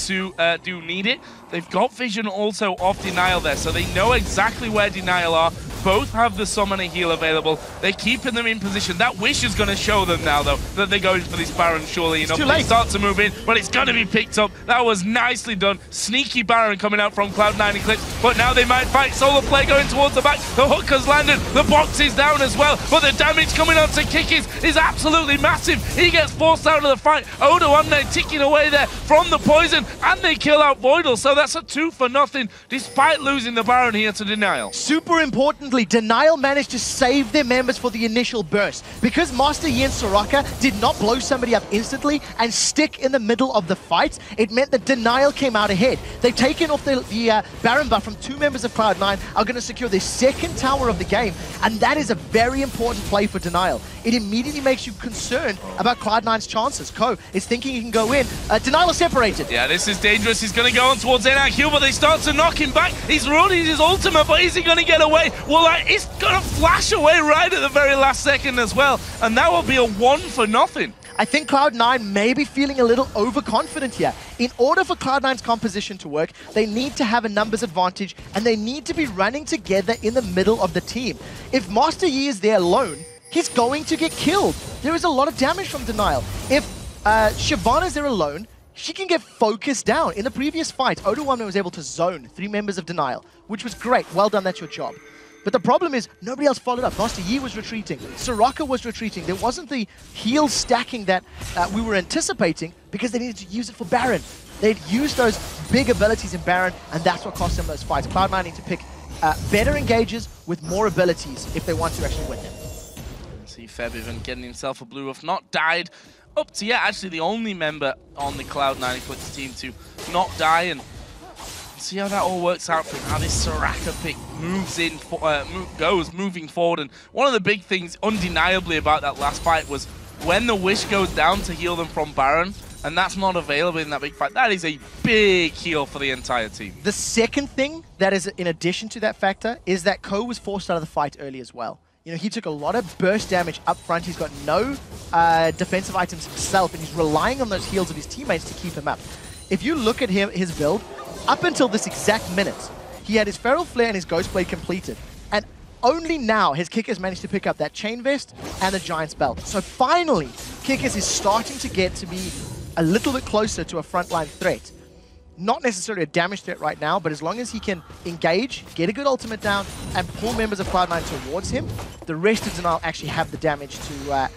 do need it. They've got Vision also off Denial there, so they know exactly where Denial are. Both have the Summoner heal available. They're keeping them in position. That Wish is going to show them now, though, that they're going for this Baron, surely enough. They start to move in, but it's going to be picked up. That was nicely done. Sneaky Baron coming out from Cloud9 Eclipse, but now they might fight. Solo play going towards the back. The hook has landed. The box is down as well, but the damage coming onto Kikis is absolutely massive. He gets forced out of the fight. Odoamne ticking away there from the poison, and they kill out Voidal, so that's a 2-for-0, despite losing the Baron here to Denial. Super importantly, Denial managed to save their members for the initial burst. Because Master Yi and Soraka did not blow somebody up instantly and stick in the middle of the fight, it meant that Denial came out ahead. They've taken off the Baron buff from 2 members of Cloud9, are going to secure their 2nd tower of the game, and that is a very important play for Denial. It immediately makes you concerned about Cloud9's chances. Ko is thinking he can go in. Denial is separated. Yeah, this is dangerous. He's going to go on towards NIQ, but they start to knock him back. He's running his ultimate, but is he going to get away? Well, it's going to flash away right at the very last second as well, and that will be a 1-for-0. I think Cloud9 may be feeling a little overconfident here. In order for Cloud9's composition to work, they need to have a numbers advantage, and they need to be running together in the middle of the team. If Master Yi is there alone, he's going to get killed. There is a lot of damage from Denial. If Shyvana is there alone, she can get focused down. In the previous fight, Odoamne was able to zone 3 members of Denial, which was great. Well done, that's your job. But the problem is, nobody else followed up. Master Yi was retreating. Soraka was retreating. There wasn't the heal stacking that we were anticipating because they needed to use it for Baron. They'd used those big abilities in Baron, and that's what cost them those fights. Cloud9 need to pick better engages with more abilities if they want to actually win them. See Febiven getting himself a blue buff, not died. Up to yet, actually the only member on the Cloud9 Eclipse team to not die, and see how that all works out for him, how this Soraka pick moves in, moving forward. And one of the big things undeniably about that last fight was when the Wish goes down to heal them from Baron, and that's not available in that big fight, that is a big heal for the entire team. The second thing that is in addition to that factor is that Ko was forced out of the fight early as well. You know, he took a lot of burst damage up front. He's got no defensive items himself, and he's relying on those heals of his teammates to keep him up. If you look at his build, up until this exact minute, he had his Feral Flare and his Ghost Blade completed. And only now has Kikis managed to pick up that Chain Vest and the Giant's Belt. So finally, Kikis is starting to get to be a little bit closer to a frontline threat. not necessarily a damage threat right now, but as long as he can engage, get a good ultimate down, and pull members of Cloud9 towards him, the rest of DNL actually have the damage to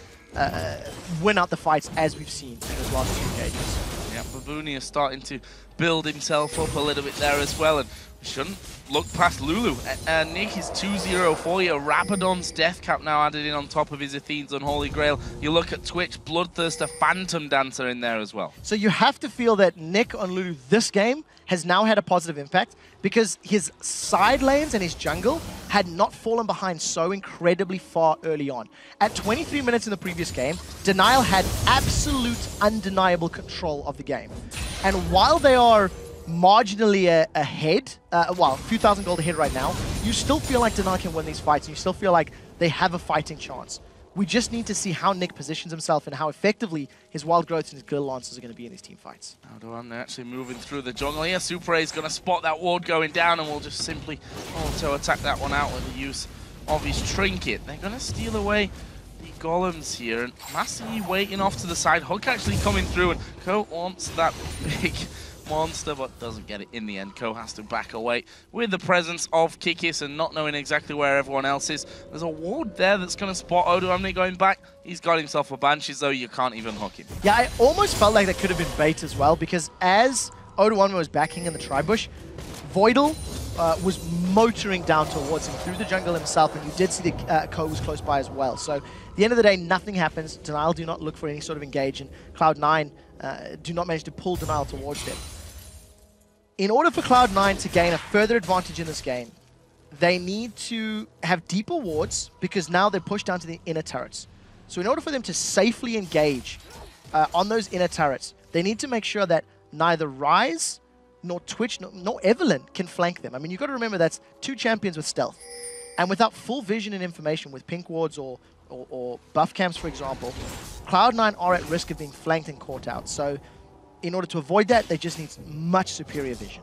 win out the fights, as we've seen in his last 2 engagements. Yeah, Babunia starting to build himself up a little bit there as well, and we shouldn't look past Lulu. Nick is 2-0 for you. Rabadon's Death Cap now added in on top of his Athene's Unholy Grail. You look at Twitch, Bloodthirster, Phantom Dancer in there as well. So you have to feel that Nick on Lulu this game has now had a positive impact because his side lanes and his jungle had not fallen behind so incredibly far early on. At 23 minutes in the previous game, DNL had absolute undeniable control of the game. And while they are marginally ahead, well, a few thousand gold ahead right now, you still feel like DNL can win these fights, and you still feel like they have a fighting chance. We just need to see how Nick positions himself and how effectively his Wild Growths and his Guild Lancers are going to be in these team fights. Odoamne actually moving through the jungle here. SuperAZE is going to spot that ward going down, and we'll just simply auto-attack that one out with the use of his Trinket. They're going to steal away the golems here, and Massey waiting off to the side. Hook actually coming through, and Ko wants that big monster, but doesn't get it in the end. Ko has to back away with the presence of Kikis and not knowing exactly where everyone else is. There's a ward there that's going to spot Odoamne going back. He's got himself a Banshees, though. You can't even hook him. Yeah, I almost felt like that could have been bait as well, because as Odoamne was backing in the Tribush, Voidal was motoring down towards him through the jungle himself, and you did see the Ko was close by as well. So at the end of the day, nothing happens. DNL do not look for any sort of engage, and Cloud9 do not manage to pull DNL towards them. In order for Cloud9 to gain a further advantage in this game, they need to have deeper wards, because now they're pushed down to the inner turrets. So in order for them to safely engage on those inner turrets, they need to make sure that neither Ryze nor Twitch nor Evelynn can flank them. I mean, you've got to remember that's 2 champions with stealth. And without full vision and information with pink wards or buff camps, for example, Cloud9 are at risk of being flanked and caught out. So in order to avoid that, they just need much superior vision.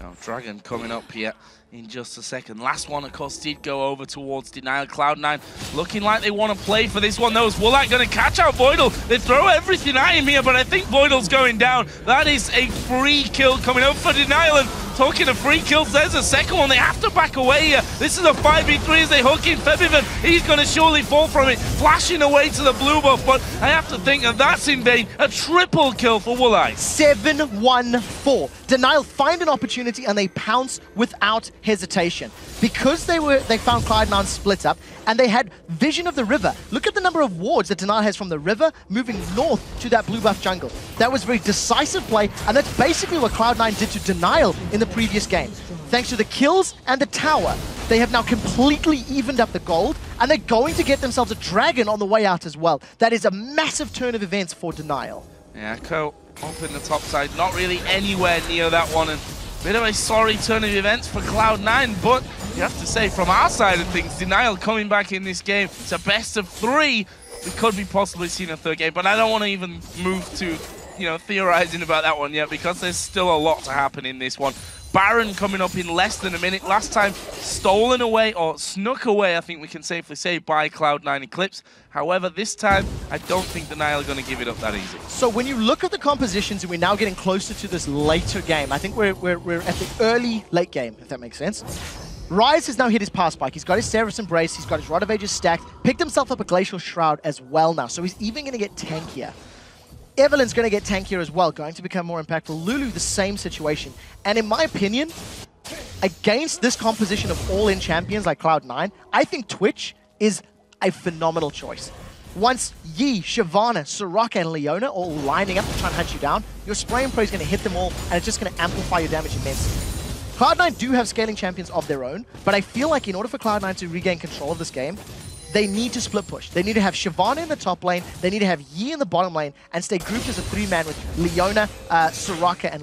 Now, Dragon coming up here in just a second. Last one, of course, did go over towards DNL. Cloud9 looking like they want to play for this one, though. Is Woolite going to catch out Voidal? They throw everything at him here, but I think Voidal's going down. That is a free kill coming up for DNL. And talking of free kills, there's a second one. They have to back away here. This is a 5v3 as they hook in Febiven. He's going to surely fall from it, flashing away to the blue buff, but I have to think that that's in vain. A triple kill for Woolite. 7-1-4. DNL find an opportunity and they pounce without hesitation. Because they found Cloud9 split up and they had vision of the river. Look at the number of wards that DNL has from the river moving north to that blue buff jungle. That was very decisive play, and that's basically what Cloud9 did to DNL in the previous game. Thanks to the kills and the tower, they have now completely evened up the gold, and they're going to get themselves a dragon on the way out as well. That is a massive turn of events for DNL. Yeah, Ko up in the top side, not really anywhere near that one, and bit of a sorry turn of events for Cloud9, but you have to say from our side of things, DNL coming back in this game, it's a best of 3. We could be possibly seeing a third game, but I don't want to even move to, theorizing about that one yet, because there's still a lot to happen in this one. Baron coming up in less than a minute. Last time stolen away, or snuck away, I think we can safely say, by Cloud9 Eclipse. However, this time, I don't think DNL are going to give it up that easy. So when you look at the compositions, and we're now getting closer to this later game, I think we're at the early, late game, if that makes sense. Ryze has now hit his power spike. He's got his Seraph's Embrace, he's got his Rod of Ages stacked, picked himself up a Glacial Shroud as well now, so he's even going to get tankier. Evelynn's going to get tankier as well, going to become more impactful. Lulu, the same situation. And in my opinion, against this composition of all-in champions like Cloud9, I think Twitch is a phenomenal choice. Once Yi, Shyvana, Soraka, and Leona all lining up to try and hunt you down, your spray and pray is going to hit them all, and it's just going to amplify your damage immensely. Cloud9 do have scaling champions of their own, but I feel like in order for Cloud9 to regain control of this game, they need to split push. They need to have Shyvana in the top lane, they need to have Yi in the bottom lane, and stay grouped as a 3-man with Leona, Soraka, and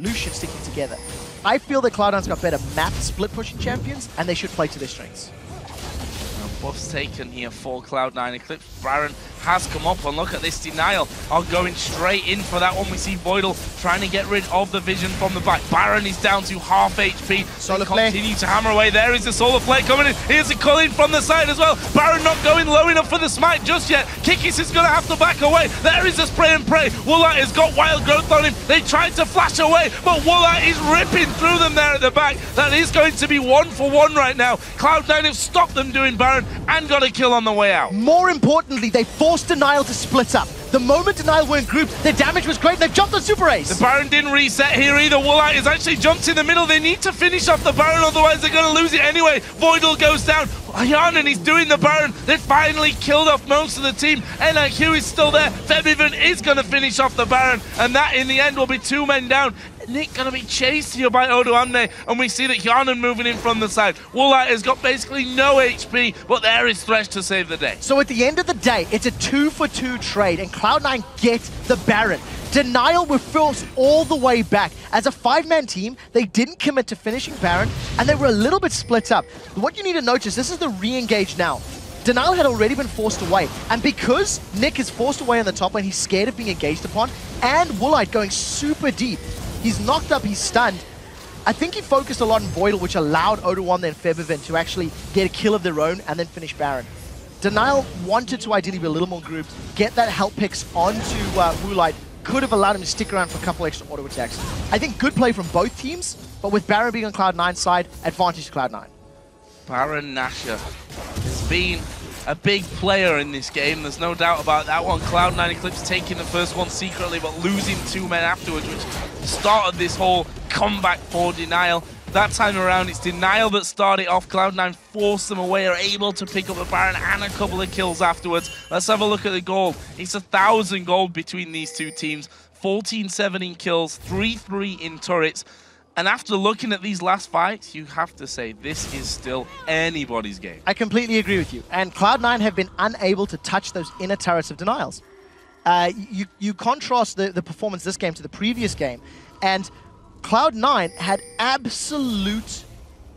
Lucian sticking together. I feel that Cloud9's got better map split pushing champions, and they should play to their strengths. buffs taken here for Cloud9. Eclipse Baron has come up, and look at this denial. Are going straight in for that one. We see Voidal trying to get rid of the vision from the back. Baron is down to half HP. Solar Flare. Continue to hammer away. There is the Solar Flare coming in. Here's a call in from the side as well. Baron not going low enough for the smite just yet. Kikis is going to have to back away. There is a spray and pray. Woolite has got wild growth on him. They tried to flash away, but Woolite is ripping through them there at the back. That is going to be 1-for-1 right now. Cloud9 have stopped them doing Baron and got a kill on the way out. More importantly, they forced Denial to split up. The moment Denial were in group, their damage was great, and they've jumped on SuperAZE. The Baron didn't reset here either. Woolite has actually jumped in the middle. They need to finish off the Baron, otherwise they're going to lose it anyway. Voidal goes down. Hjarnan is doing the Baron. They finally killed off most of the team. NIQ is still there. Febiven is going to finish off the Baron, and that in the end will be 2 men down. Nick going to be chased here by Odoamne, and we see that Hjarnan moving in from the side. Woolite has got basically no HP, but there is Thresh to save the day. So at the end of the day, it's a 2-for-2 trade, and Cloud9 get the Baron. Denial were forced all the way back. As a 5-man team, they didn't commit to finishing Baron, and they were a little bit split up. But what you need to notice, this is the re-engage now. Denial had already been forced away, and because Nick is forced away on the top lane, he's scared of being engaged upon, and Woolite going super deep. He's knocked up, he's stunned. I think he focused a lot on Voidal, which allowed Odoamne and Febiven to actually get a kill of their own and then finish Baron. Denial wanted to ideally be a little more grouped, get that help picks onto Woolite, could have allowed him to stick around for a couple extra auto attacks. I think good play from both teams, but with Baron being on Cloud9's side, advantage to Cloud9. Baron Nashor has been a big player in this game, there's no doubt about that one. Cloud9 Eclipse taking the first one secretly, but losing 2 men afterwards, which started this whole comeback for Denial. That time around, it's Denial that started off. Cloud9 forced them away, are able to pick up the Baron and a couple of kills afterwards. Let's have a look at the gold. It's 1,000 gold between these two teams. 14-7 in kills, 3-3 in turrets. And after looking at these last fights, you have to say this is still anybody's game. I completely agree with you. And Cloud9 have been unable to touch those inner turrets of Denials. You contrast the performance this game to the previous game, and Cloud9 had absolute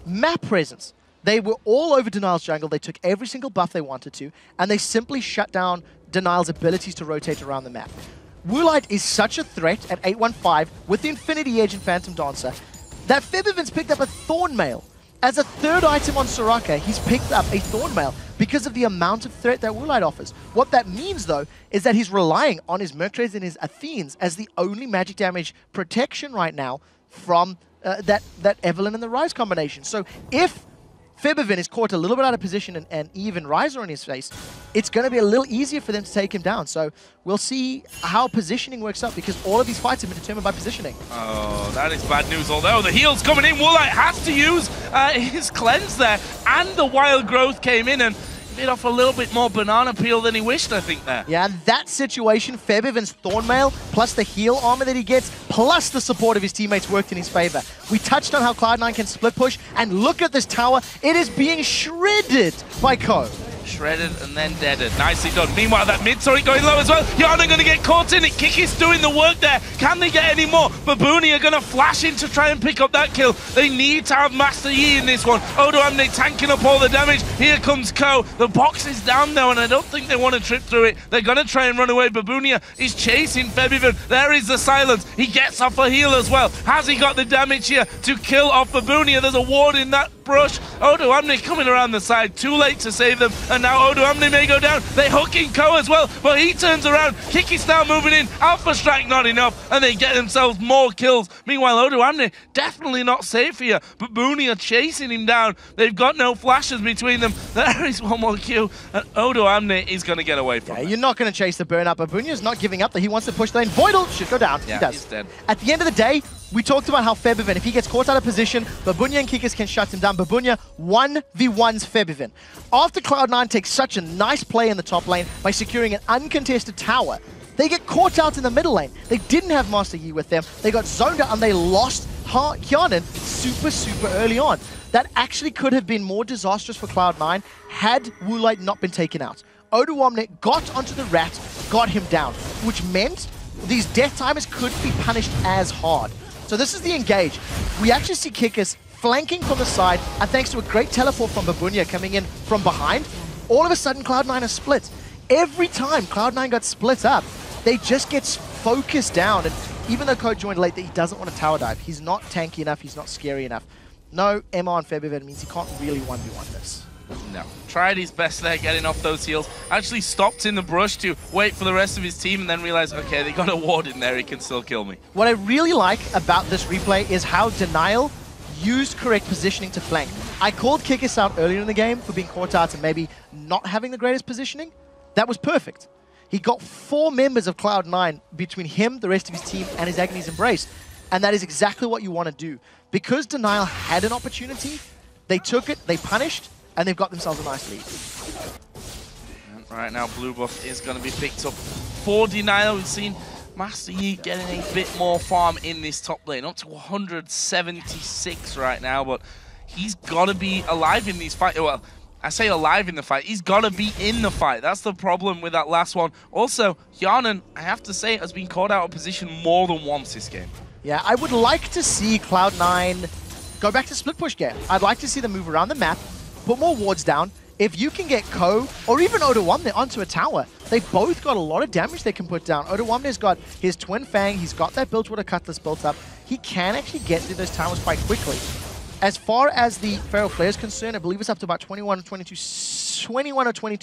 map presence. They were all over Denial's jungle. They took every single buff they wanted to, and they simply shut down Denial's abilities to rotate around the map. Woolite is such a threat at 815 with the Infinity Edge and Phantom Dancer that Febiven's picked up a Thornmail. As a third item on Soraka, he's picked up a Thornmail because of the amount of threat that Woolite offers. What that means, though, is that he's relying on his Mercrays and his Athenes as the only magic damage protection right now from that Evelynn and the Ryze combination. So if Febiven is caught a little bit out of position and even Ryze on his face, it's going to be a little easier for them to take him down. So we'll see how positioning works out, because all of these fights have been determined by positioning. Oh, that is bad news. Although the heal's coming in, Woolite has to use his cleanse there, and the wild growth came in and bit off a little bit more banana peel than he wished, I think, there. Yeah, in that situation, Febiven's Thornmail, plus the heal armor that he gets, plus the support of his teammates worked in his favor. We touched on how Cloud9 can split push, and look at this tower. It is being shredded by Ko. Shredded and then deaded. Nicely done. Meanwhile, that mid turret going low as well. Hjarnan going to get caught in it. Kikis doing the work there. Can they get any more? Babunia going to flash in to try and pick up that kill. They need to have Master Yi in this one. Odoamne tanking up all the damage. Here comes Ko. The box is down now, and I don't think they want to trip through it. They're going to try and run away. Babunia is chasing Febiven. There is the silence. He gets off a heal as well. Has he got the damage here to kill off Babunia? There's a ward in that brush. Odoamne coming around the side. Too late to save them. And now Odoamne may go down. They're hooking Ko as well, but he turns around. Kikis now moving in. Alpha Strike not enough, and they get themselves more kills. Meanwhile, Odoamne definitely not safe here. Babunia chasing him down. They've got no flashes between them. There is one more Q, and Odoamne is going to get away from it. You're not going to chase the burn up. Babunia's not giving up. That he wants to push the lane. Voidal should go down. Yeah, he does. He's dead. At the end of the day, we talked about how Febiven, if he gets caught out of position, Babunia and Kikis can shut him down. Babunia 1v1s Febiven. After Cloud9 takes such a nice play in the top lane by securing an uncontested tower, they get caught out in the middle lane. They didn't have Master Yi with them. They got zoned out and they lost Hjarnan super early on. That actually could have been more disastrous for Cloud9 had Woolite not been taken out. Odoamne got onto the rat, got him down, which meant these death timers couldn't be punished as hard. So this is the engage. We actually see Kikis flanking from the side, and thanks to a great teleport from Babunia coming in from behind, all of a sudden Cloud9 are split. Every time Cloud9 got split up, they just get focused down. And even though Code joined late, that he doesn't want to tower dive. He's not tanky enough. He's not scary enough. No, Emma on Febiven means he can't really 1v1 this. No. Tried his best there, getting off those heals. Actually stopped in the brush to wait for the rest of his team and then realized, okay, they got a ward in there, he can still kill me. What I really like about this replay is how Denial used correct positioning to flank. I called Kikis out earlier in the game for being caught out and maybe not having the greatest positioning. That was perfect. He got 4 members of Cloud9 between him, the rest of his team, and his Agony's Embrace. And that is exactly what you want to do. Because Denial had an opportunity, they took it, they punished, and they've got themselves a nice lead. And right now, blue buff is going to be picked up for Denial. We've seen Master Yi getting a bit more farm in this top lane, up to 176 right now, but he's got to be alive in these fights. Well, I say alive in the fight, he's got to be in the fight. That's the problem with that last one. Also, Hjarnan, I have to say, has been caught out of position more than once this game. Yeah, I would like to see Cloud9 go back to split push game. I'd like to see them move around the map, put more wards down. If you can get Ko or even Odoamne onto a tower, they've both got a lot of damage they can put down. Odoamne's got his Twin Fang, he's got that Bilgewater Cutlass built up. He can actually get through those towers quite quickly. As far as the Feral Flare is concerned, I believe it's up to about 21 or 22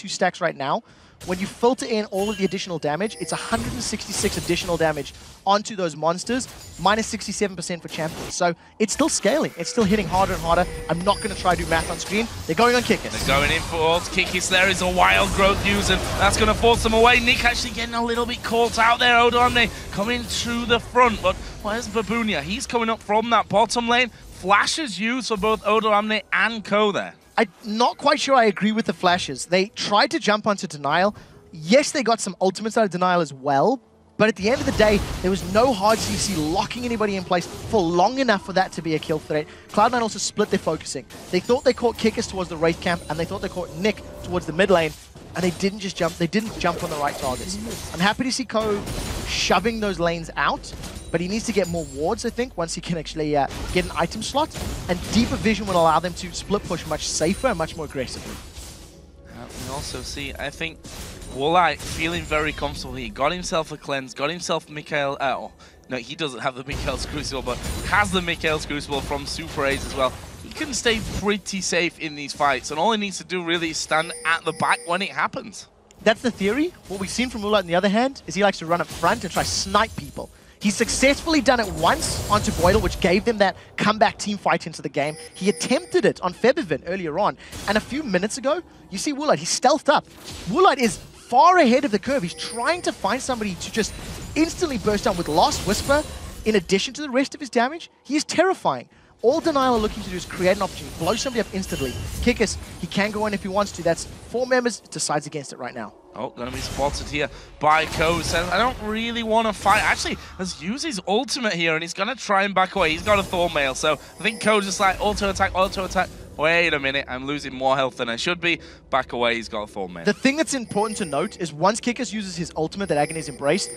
stacks right now. When you filter in all of the additional damage, it's 166 additional damage onto those monsters, minus 67% for champions. So it's still scaling. It's still hitting harder and harder. I'm not going to try to do math on screen. They're going on Kikis. They're going in for ult. Kikis there is a wild growth use, and that's going to force them away. Nick actually getting a little bit caught out there. Odoamne coming through the front, but where's Babunia? He's coming up from that bottom lane. Flashes used for both Odoamne and Ko there. I'm not quite sure I agree with the flashes. They tried to jump onto Denial. Yes, they got some ultimates out of Denial as well, but at the end of the day, there was no hard CC locking anybody in place for long enough for that to be a kill threat. Cloud9 also split their focusing. They thought they caught Kikis towards the Wraith camp, and they thought they caught Nick towards the mid lane, and they didn't just jump. They didn't jump on the right targets. I'm happy to see Ko shoving those lanes out, but he needs to get more wards, I think, once he can actually get an item slot. And deeper vision will allow them to split push much safer and much more aggressively. We also see, I think, Woolite feeling very comfortable here. Got himself a cleanse, got himself Mikael... no, he doesn't have the Mikael's Crucible, but has the Mikael's Crucible from SuperAZE as well. He can stay pretty safe in these fights, and all he needs to do really is stand at the back when it happens. That's the theory. What we've seen from Woolite on the other hand is he likes to run up front and try to snipe people. He's successfully done it once onto Boyle, which gave them that comeback team fight into the game. He attempted it on Febiven earlier on, and a few minutes ago, you see Woolite, he's stealthed up. Woolite is far ahead of the curve. He's trying to find somebody to just instantly burst down with Lost Whisper in addition to the rest of his damage. He is terrifying. All Denial are looking to do is create an opportunity, blow somebody up instantly. Kikis, he can go in if he wants to. That's 4 members, decides against it right now. Oh, gonna be spotted here by Ko. Says, I don't really want to fight. Actually, has used his ultimate here, and he's gonna try and back away. He's got a Thornmail, so I think Ko just like auto attack. Wait a minute, I'm losing more health than I should be. Back away, he's got a Thornmail. The thing that's important to note is once Kikis uses his ultimate that Agony's Embrace,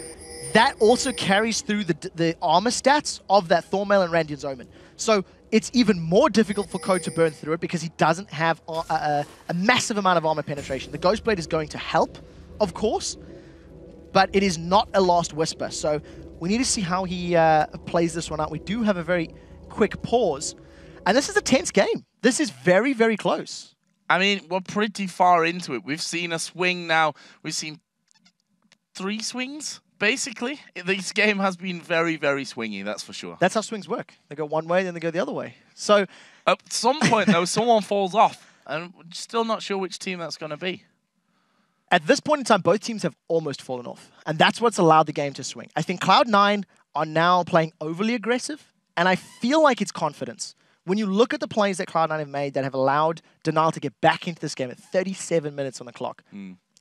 that also carries through the armor stats of that Thornmail and Randian's Omen. So it's even more difficult for Ko to burn through it because he doesn't have a massive amount of armor penetration. The Ghostblade is going to help, of course, but it is not a Last Whisper. So we need to see how he plays this one out. We do have a very quick pause, and this is a tense game. This is very, very close. I mean, we're pretty far into it. We've seen a swing now. We've seen 3 swings. Basically, this game has been very, very swingy, that's for sure. That's how swings work. They go one way, then they go the other way. So at some point, though, someone falls off, and we're still not sure which team that's going to be. At this point in time, both teams have almost fallen off, and that's what's allowed the game to swing. I think Cloud9 are now playing overly aggressive, and I feel like it's confidence. When you look at the plays that Cloud9 have made that have allowed Denial to get back into this game at 37 minutes on the clock,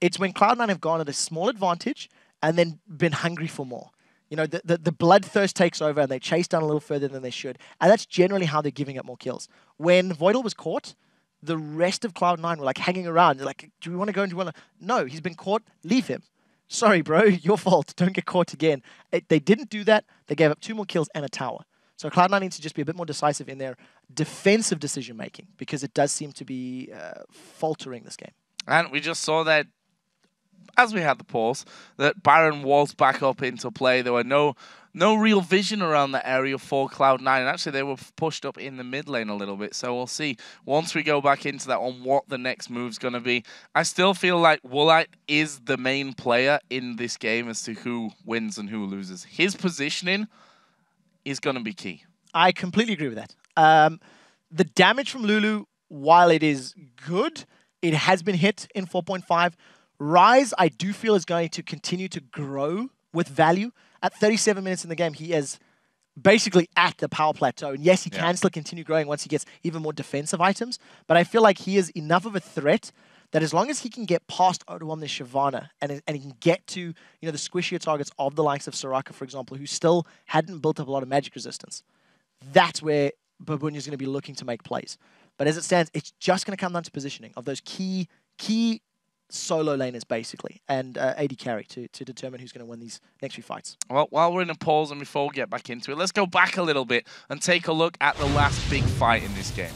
it's when Cloud9 have gone at a small advantage and then been hungry for more. You know, the bloodthirst takes over and they chase down a little further than they should. And that's generally how they're giving up more kills. When Voidal was caught, the rest of Cloud9 were like hanging around. They're like, do we want to go into one? No, he's been caught. Leave him. Sorry, bro. Your fault. Don't get caught again. They didn't do that. They gave up 2 more kills and a tower. So Cloud9 needs to just be a bit more decisive in their defensive decision-making because it does seem to be faltering this game. And we just saw that, as we had the pause, that Baron was back up into play. There were no real vision around that area for Cloud9. And actually, they were pushed up in the mid lane a little bit. So we'll see once we go back into that on what the next move's going to be. I still feel like Woolite is the main player in this game as to who wins and who loses. His positioning is going to be key. I completely agree with that. The damage from Lulu, while it is good, it has been hit in 4.5. Ryze, I do feel, is going to continue to grow with value. At 37 minutes in the game, he is basically at the power plateau. And yes, he can still continue growing once he gets even more defensive items. But I feel like he is enough of a threat that as long as he can get past Odoamne Shyvana and he can get to the squishier targets of the likes of Soraka, for example, who still hadn't built up a lot of magic resistance, that's where Babunia is going to be looking to make plays. But as it stands, it's just going to come down to positioning of those key solo laners, basically, and AD carry to determine who's going to win these next few fights. Well, while we're in a pause and before we get back into it, let's go back a little bit and take a look at the last big fight in this game.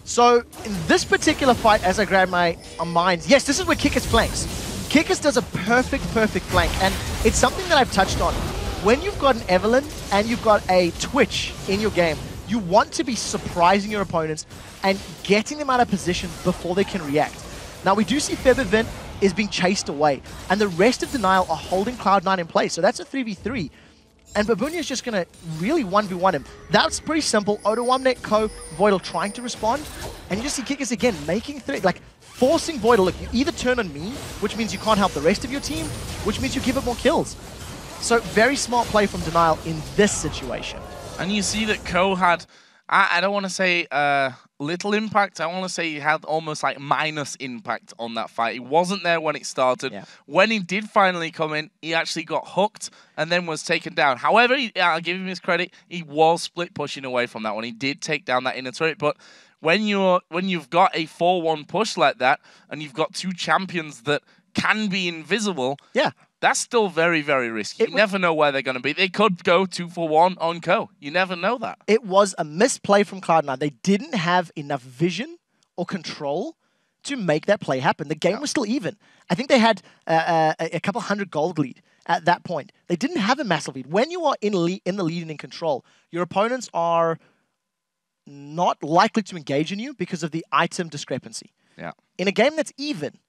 So, in this particular fight, as I grab my minds, yes, this is where Kikis flanks. Kikis does a perfect flank, and it's something that I've touched on. When you've got an Evelynn and you've got a Twitch in your game, you want to be surprising your opponents and getting them out of position before they can react. Now, we do see Febiven is being chased away, and the rest of Denial are holding Cloud9 in place, so that's a 3v3. And Babunia is just going to really 1v1 him. That's pretty simple. Odoamne, Co, Voidal trying to respond, and you just see Kikis again making forcing Voidal. Look, you either turn on me, which means you can't help the rest of your team, which means you give it more kills. So very smart play from Denial in this situation. And you see that Co had, I don't want to say little impact. I want to say he had almost like minus impact on that fight. He wasn't there when it started. Yeah. When he did finally come in, he actually got hooked and then was taken down. However, I'll give him his credit. He was split pushing away from that one. He did take down that inner turret, but when you've got a 4-1 push like that and you've got two champions that can be invisible, that's still very, very risky. You never know where they're going to be. They could go 2-for-1 on Co. You never know that. It was a misplay from Cloud9. They didn't have enough vision or control to make that play happen. The game was still even. I think they had a couple hundred gold lead at that point. They didn't have a massive lead. When you are in the lead and in control, your opponents are not likely to engage in you because of the item discrepancy. Yeah. In a game that's even,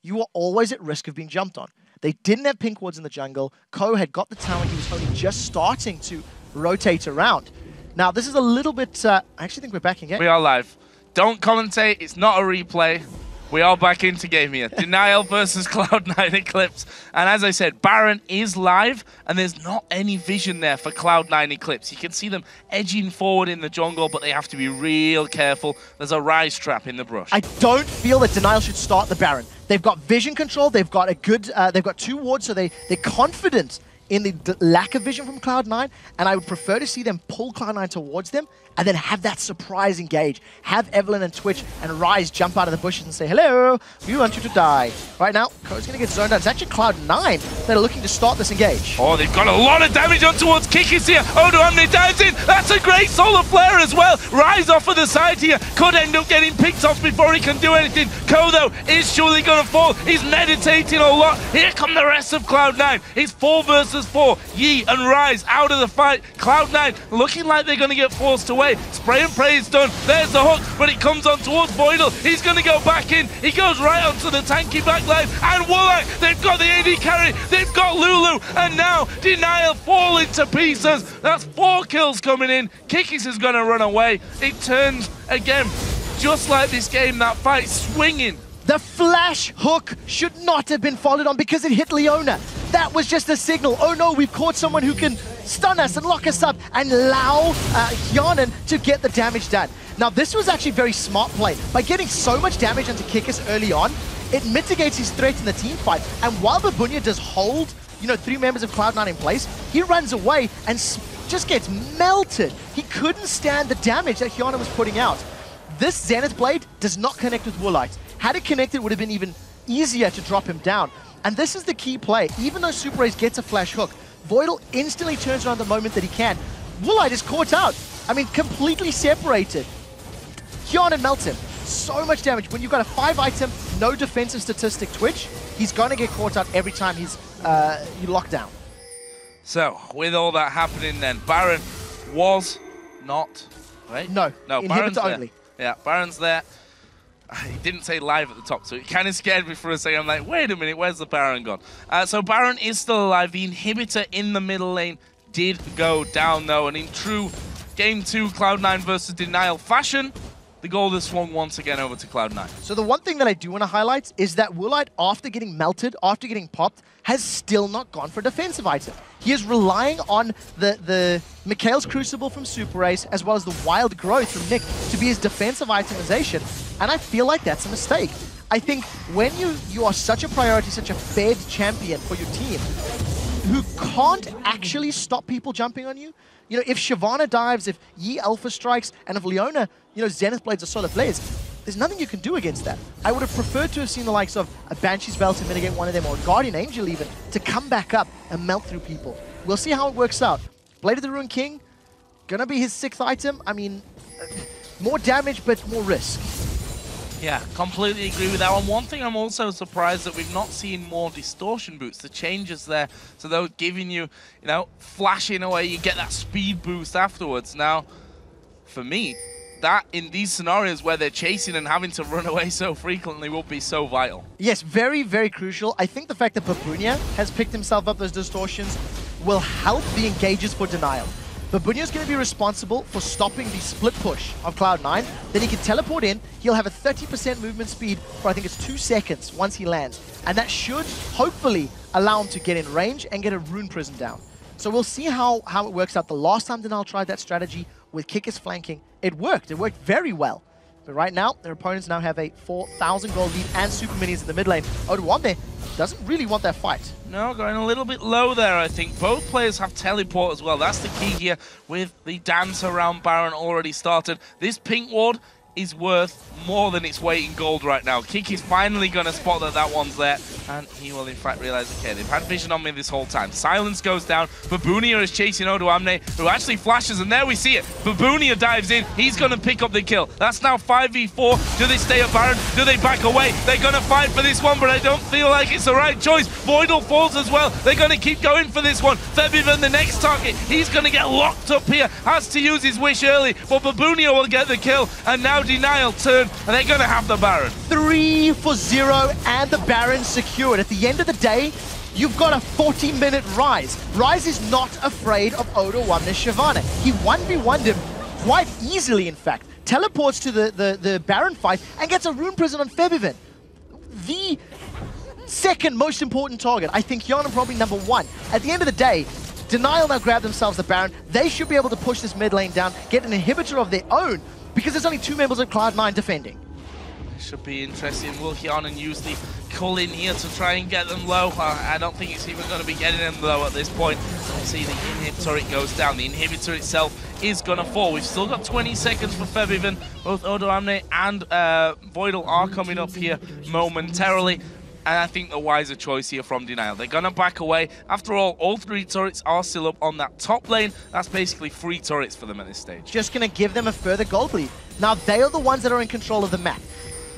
you are always at risk of being jumped on. They didn't have pink wards in the jungle. Co had got the tower. He was only just starting to rotate around. Now, this is a little bit... I actually think we're back in game. We are live. Don't commentate. It's not a replay. We are back into game here. Denial versus Cloud9 Eclipse. And as I said, Baron is live, and there's not any vision there for Cloud9 Eclipse. You can see them edging forward in the jungle, but they have to be real careful. There's a Ryze trap in the brush. I don't feel that Denial should start the Baron. They've got vision control. They've got a good. They've got 2 wards, so they're confident in the lack of vision from Cloud9, and I would prefer to see them pull Cloud9 towards them and then have that surprise engage. Have Evelynn and Twitch and Ryze jump out of the bushes and say, hello, we want you to die. Right now, Code's going to get zoned out. It's actually Cloud9 that are looking to start this engage. Oh, they've got a lot of damage on towards Kikis here. Odoamne dives in. That's a great solar flare as well. Ryze off of the side here. Could end up getting picked off before he can do anything. Co, though, is surely going to fall. He's meditating a lot. Here come the rest of Cloud9. It's 4 versus 4. Yi and Ryze out of the fight. Cloud9 looking like they're going to get forced away. Spray and pray is done. There's the hook, but it comes on towards Voidal. He's going to go back in. He goes right onto the tanky backline. And Woolite, they've got the AD carry. They've got Lulu. And now Denial falling to pieces. That's 4 kills coming in. Kikis is going to run away. It turns again, just like this game, that fight swinging. The flash hook should not have been followed on because it hit Leona. That was just a signal. Oh no, we've caught someone who can stun us and lock us up and allow Hjarnan to get the damage done. Now this was actually very smart play. By getting so much damage into Kikis early on, it mitigates his threat in the team fight. And while Babunia does hold, 3 members of Cloud9 in place, he runs away and just gets melted. He couldn't stand the damage that Hjarnan was putting out. This Zenith Blade does not connect with Woolite. Had it connected, it would have been even easier to drop him down. And this is the key play. Even though SuperAZE gets a flash hook, Voidal instantly turns around the moment that he can. Woolite is caught out. I mean, completely separated. Hjarnan melts him. So much damage. When you've got a 5-item, no defensive statistic Twitch, he's going to get caught out every time he's locked down. So, with all that happening then, Baron was not, right? No, Baron's inhibitor only. Yeah, Baron's there. He didn't say live at the top, so it kind of scared me for a second. I'm like, wait a minute, where's the Baron gone? So Baron is still alive. The inhibitor in the middle lane did go down, though, and in true Game 2 Cloud9 versus Denial fashion, the gold has swung once again over to Cloud9. So the one thing that I do want to highlight is that Woolite, after getting melted, after getting popped, has still not gone for a defensive item. He is relying on the Mikhail's Crucible from SuperAZE, as well as the Wild Growth from Nick, to be his defensive itemization, and I feel like that's a mistake. I think when you are such a priority, such a fed champion for your team, who can't actually stop people jumping on you, you know, if Shyvana dives, if Yi Alpha strikes, and if Leona, you know, Zenith Blades or Solar Blades, there's nothing you can do against that. I would have preferred to have seen the likes of a Banshee's Veil to mitigate one of them, or a Guardian Angel even, to come back up and melt through people. We'll see how it works out. Blade of the Ruined King, gonna be his 6th item. I mean, more damage, but more risk. Yeah, completely agree with that one. One thing I'm also surprised that we've not seen more distortion boots. The changes there, so those giving you, you know, flashing away, you get that speed boost afterwards. Now, for me, that in these scenarios where they're chasing and having to run away so frequently will be so vital. Yes, very, very crucial. I think the fact that Babunia has picked himself up those distortions will help the engages for Denial. Babunia is going to be responsible for stopping the split push of Cloud9. Then he can teleport in. He'll have a 30% movement speed for, I think it's 2 seconds once he lands. And that should hopefully allow him to get in range and get a Rune Prison down. So we'll see how it works out. The last time Denial tried that strategy with Kikis flanking, it worked. It worked very well. But right now, their opponents now have a 4,000 gold lead and super minis in the mid lane. Odoamne doesn't really want that fight. No, going a little bit low there, I think. Both players have teleport as well. That's the key here with the dance around Baron already started. This pink ward is worth more than its weight in gold right now. Kikis finally going to spot that one's there, and he will in fact realize, okay, they've had vision on me this whole time. Silence goes down. Babunia is chasing Odoamne, who actually flashes, and there we see it. Babunia dives in. He's going to pick up the kill. That's now 5v4. Do they stay at Baron? Do they back away? They're going to fight for this one, but I don't feel like it's the right choice. Voidal falls as well. They're going to keep going for this one. Febiven, the next target, he's going to get locked up here. Has to use his wish early, but Babunia will get the kill, and now Denial turn, and they're going to have the Baron. 3 for 0, and the Baron secured. At the end of the day, you've got a 40-minute Ryze. Ryze is not afraid of Odoamne Shyvana. He 1v1'd him quite easily, in fact. Teleports to the Baron fight and gets a Rune Prison on Febiven. The second most important target. I think Hjarnan probably number 1. At the end of the day, Denial now grab themselves the Baron. They should be able to push this mid lane down, get an inhibitor of their own, because there's only 2 members of Cloud9 defending. Should be interesting. Will Hjarnan use the cull in here to try and get them low? I don't think it's even going to be getting them low at this point. I see the inhibitor, it goes down. The inhibitor itself is going to fall. We've still got 20 seconds for Febiven. Both Odoamne and Voidal are coming up here momentarily. And I think the wiser choice here from Denial. They're going to back away. After all 3 turrets are still up on that top lane. That's basically 3 turrets for them at this stage. Just going to give them a further gold lead. Now, they are the ones that are in control of the map.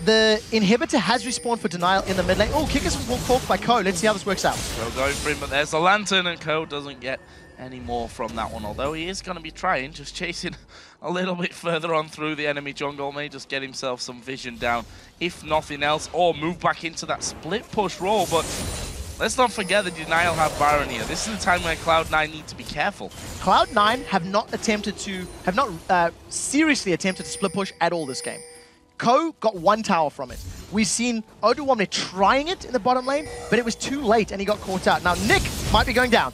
The inhibitor has respawned for Denial in the mid lane. Oh, Kikis will fork by Ko. Let's see how this works out. So going for him, but there's the lantern, and Ko doesn't get any more from that one. Although he is going to be trying, just chasing a little bit further on through the enemy jungle. May just get himself some vision down, if nothing else, or move back into that split push role. But let's not forget that Denial have Baron here. This is the time where Cloud9 need to be careful. Cloud9 have not seriously attempted to split push at all this game. Ko got 1 tower from it. We've seen Odoamne trying it in the bottom lane, but it was too late and he got caught out. Now Nick might be going down.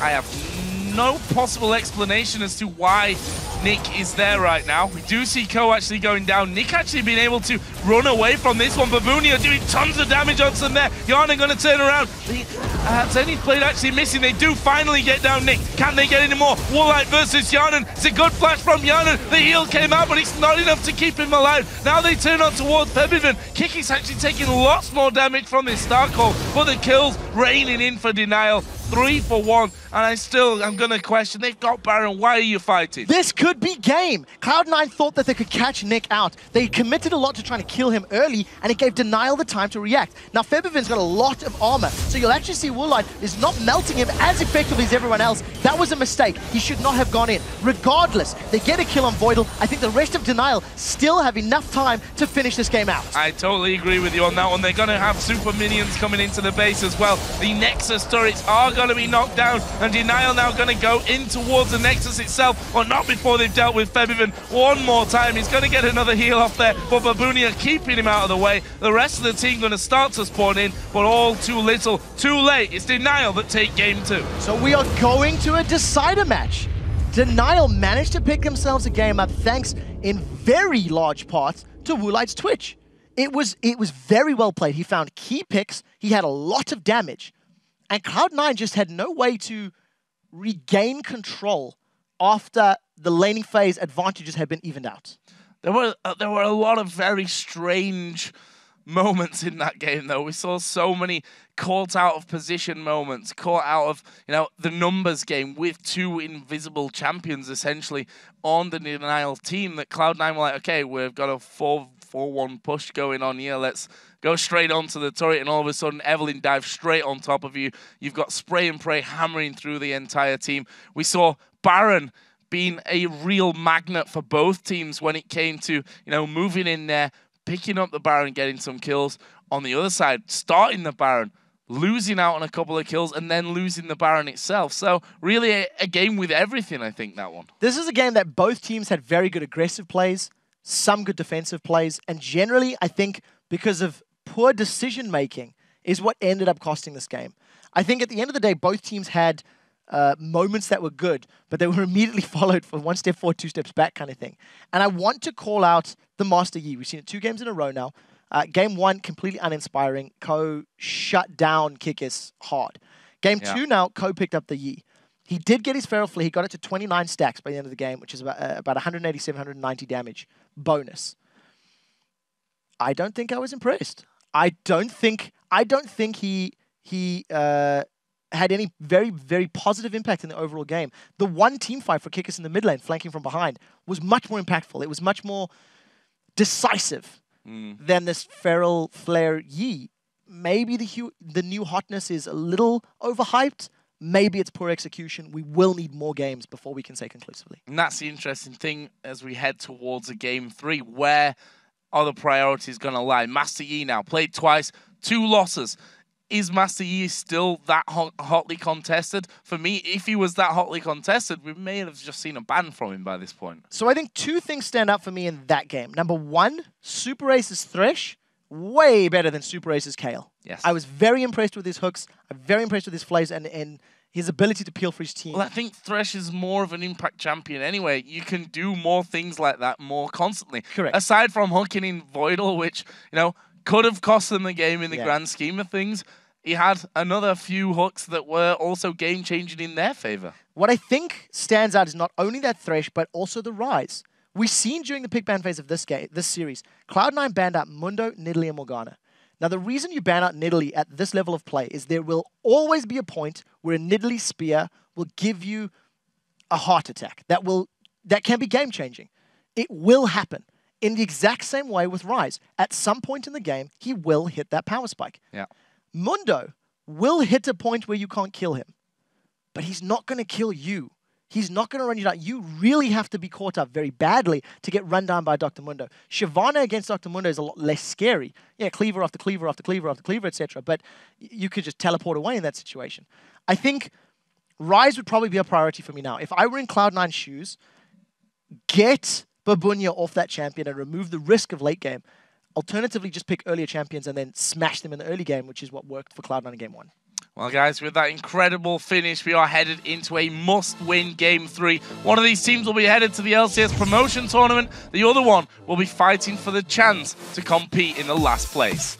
I have no possible explanation as to why Nick is there right now. We do see Ko actually going down. Nick actually being able to run away from this one. Babunia doing tons of damage on some there. Hjarnan going to turn around. The Zenith Blade actually missing. They do finally get down Nick. Can they get any more? Woolite versus Hjarnan. It's a good flash from Hjarnan. The heal came out, but it's not enough to keep him alive. Now they turn on towards Febiven. Kikis actually taking lots more damage from this Star Call, but the kills raining in for Denial. 3 for 1, and I'm going to question, they've got Baron, why are you fighting? This could be game. Cloud9 thought that they could catch Nick out. They committed a lot to trying to kill him early, and it gave Denial the time to react. Now, Febiven's got a lot of armor, so you'll actually see Woolite is not melting him as effectively as everyone else. That was a mistake. He should not have gone in. Regardless, they get a kill on Voidal. I think the rest of Denial still have enough time to finish this game out. I totally agree with you on that one. They're going to have super minions coming into the base as well. The Nexus turrets are going to be knocked down, and Denial now going to go in towards the Nexus itself, but not before they've dealt with Febiven one more time. He's going to get another heal off there, but Babunia keeping him out of the way. The rest of the team going to start to spawn in, but all too little, too late. It's Denial that take game 2. So we are going to a decider match. Denial managed to pick themselves a game up thanks in very large part to Woolite's Twitch. It was very well played. He found key picks, he had a lot of damage, and Cloud9 just had no way to regain control after the laning phase advantages had been evened out. There were a lot of very strange moments in that game, though. We saw so many caught out of position moments, caught out of, the numbers game with 2 invisible champions essentially on the Denial team that Cloud9 were like, okay, we've got a 4-1 push going on here. Let's go straight onto the turret, and all of a sudden Evelynn dives straight on top of you. You've got spray and pray hammering through the entire team. We saw Baron being a real magnet for both teams when it came to, moving in there, picking up the Baron, getting some kills. On the other side, starting the Baron, losing out on a couple of kills, and then losing the Baron itself. So really a game with everything, I think, that one. This is a game that both teams had very good aggressive plays, some good defensive plays, and generally, I think, because of poor decision-making is what ended up costing this game. I think at the end of the day, both teams had moments that were good, but they were immediately followed for 1 step forward, 2 steps back kind of thing. And I want to call out the Master Yi. We've seen it 2 games in a row now. Game 1, completely uninspiring. Ko shut down Kikis hard. Game 2 now, Ko picked up the Yi. He did get his Feral Flea. He got it to 29 stacks by the end of the game, which is about 187, 190 damage bonus. I don't think I was impressed. I don't think he had any very, very positive impact in the overall game. The one team fight for Kikis in the mid lane, flanking from behind, was much more impactful. It was much more decisive than this Feral Flare Yi. Maybe the new hotness is a little overhyped. Maybe it's poor execution. We will need more games before we can say conclusively. And that's the interesting thing as we head towards a game 3. Where are the priorities going to lie? Master Yi now played twice, 2 losses. Is Master Yi still that hotly contested? For me, if he was that hotly contested, we may have just seen a ban from him by this point. So I think 2 things stand out for me in that game. Number 1, SuperAZE's Thresh, way better than SuperAZE's Kayle. Yes. I was very impressed with his hooks. I'm very impressed with his plays and his ability to peel for his team. Well, I think Thresh is more of an impact champion anyway. You can do more things like that more constantly. Correct. Aside from hooking in Voidal, which, could have cost them the game in the grand scheme of things, he had another few hooks that were also game-changing in their favor. What I think stands out is not only that Thresh, but also the Ryze. We've seen during the pick ban phase of this series, Cloud9 banned out Mundo, Nidalee, and Morgana. Now, the reason you ban out Nidalee at this level of play is there will always be a point where a Nidalee spear will give you a heart attack. That can be game-changing. It will happen. In the exact same way with Ryze. At some point in the game, he will hit that power spike. Yeah. Mundo will hit a point where you can't kill him. But he's not going to kill you. He's not going to run you down. You really have to be caught up very badly to get run down by Dr. Mundo. Shyvana against Dr. Mundo is a lot less scary. Yeah, cleaver after cleaver after cleaver after cleaver, etc. But you could just teleport away in that situation. I think Ryze would probably be a priority for me now. If I were in Cloud9's shoes, get Babunia off that champion and remove the risk of late game. Alternatively, just pick earlier champions and then smash them in the early game, which is what worked for Cloud9 in Game 1. Well, guys, with that incredible finish, we are headed into a must-win Game 3. One of these teams will be headed to the LCS promotion tournament. The other one will be fighting for the chance to compete in the last place.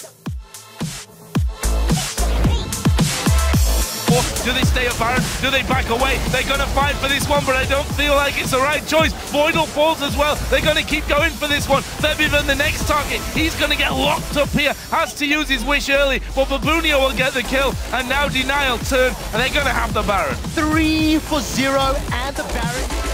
Do they stay at Baron? Do they back away? They're going to fight for this one, but I don't feel like it's the right choice. Voidal falls as well. They're going to keep going for this one. Febiven, the next target, he's going to get locked up here. Has to use his wish early, but Babunia will get the kill. And now Denial turn, and they're going to have the Baron. 3 for 0 and the Baron.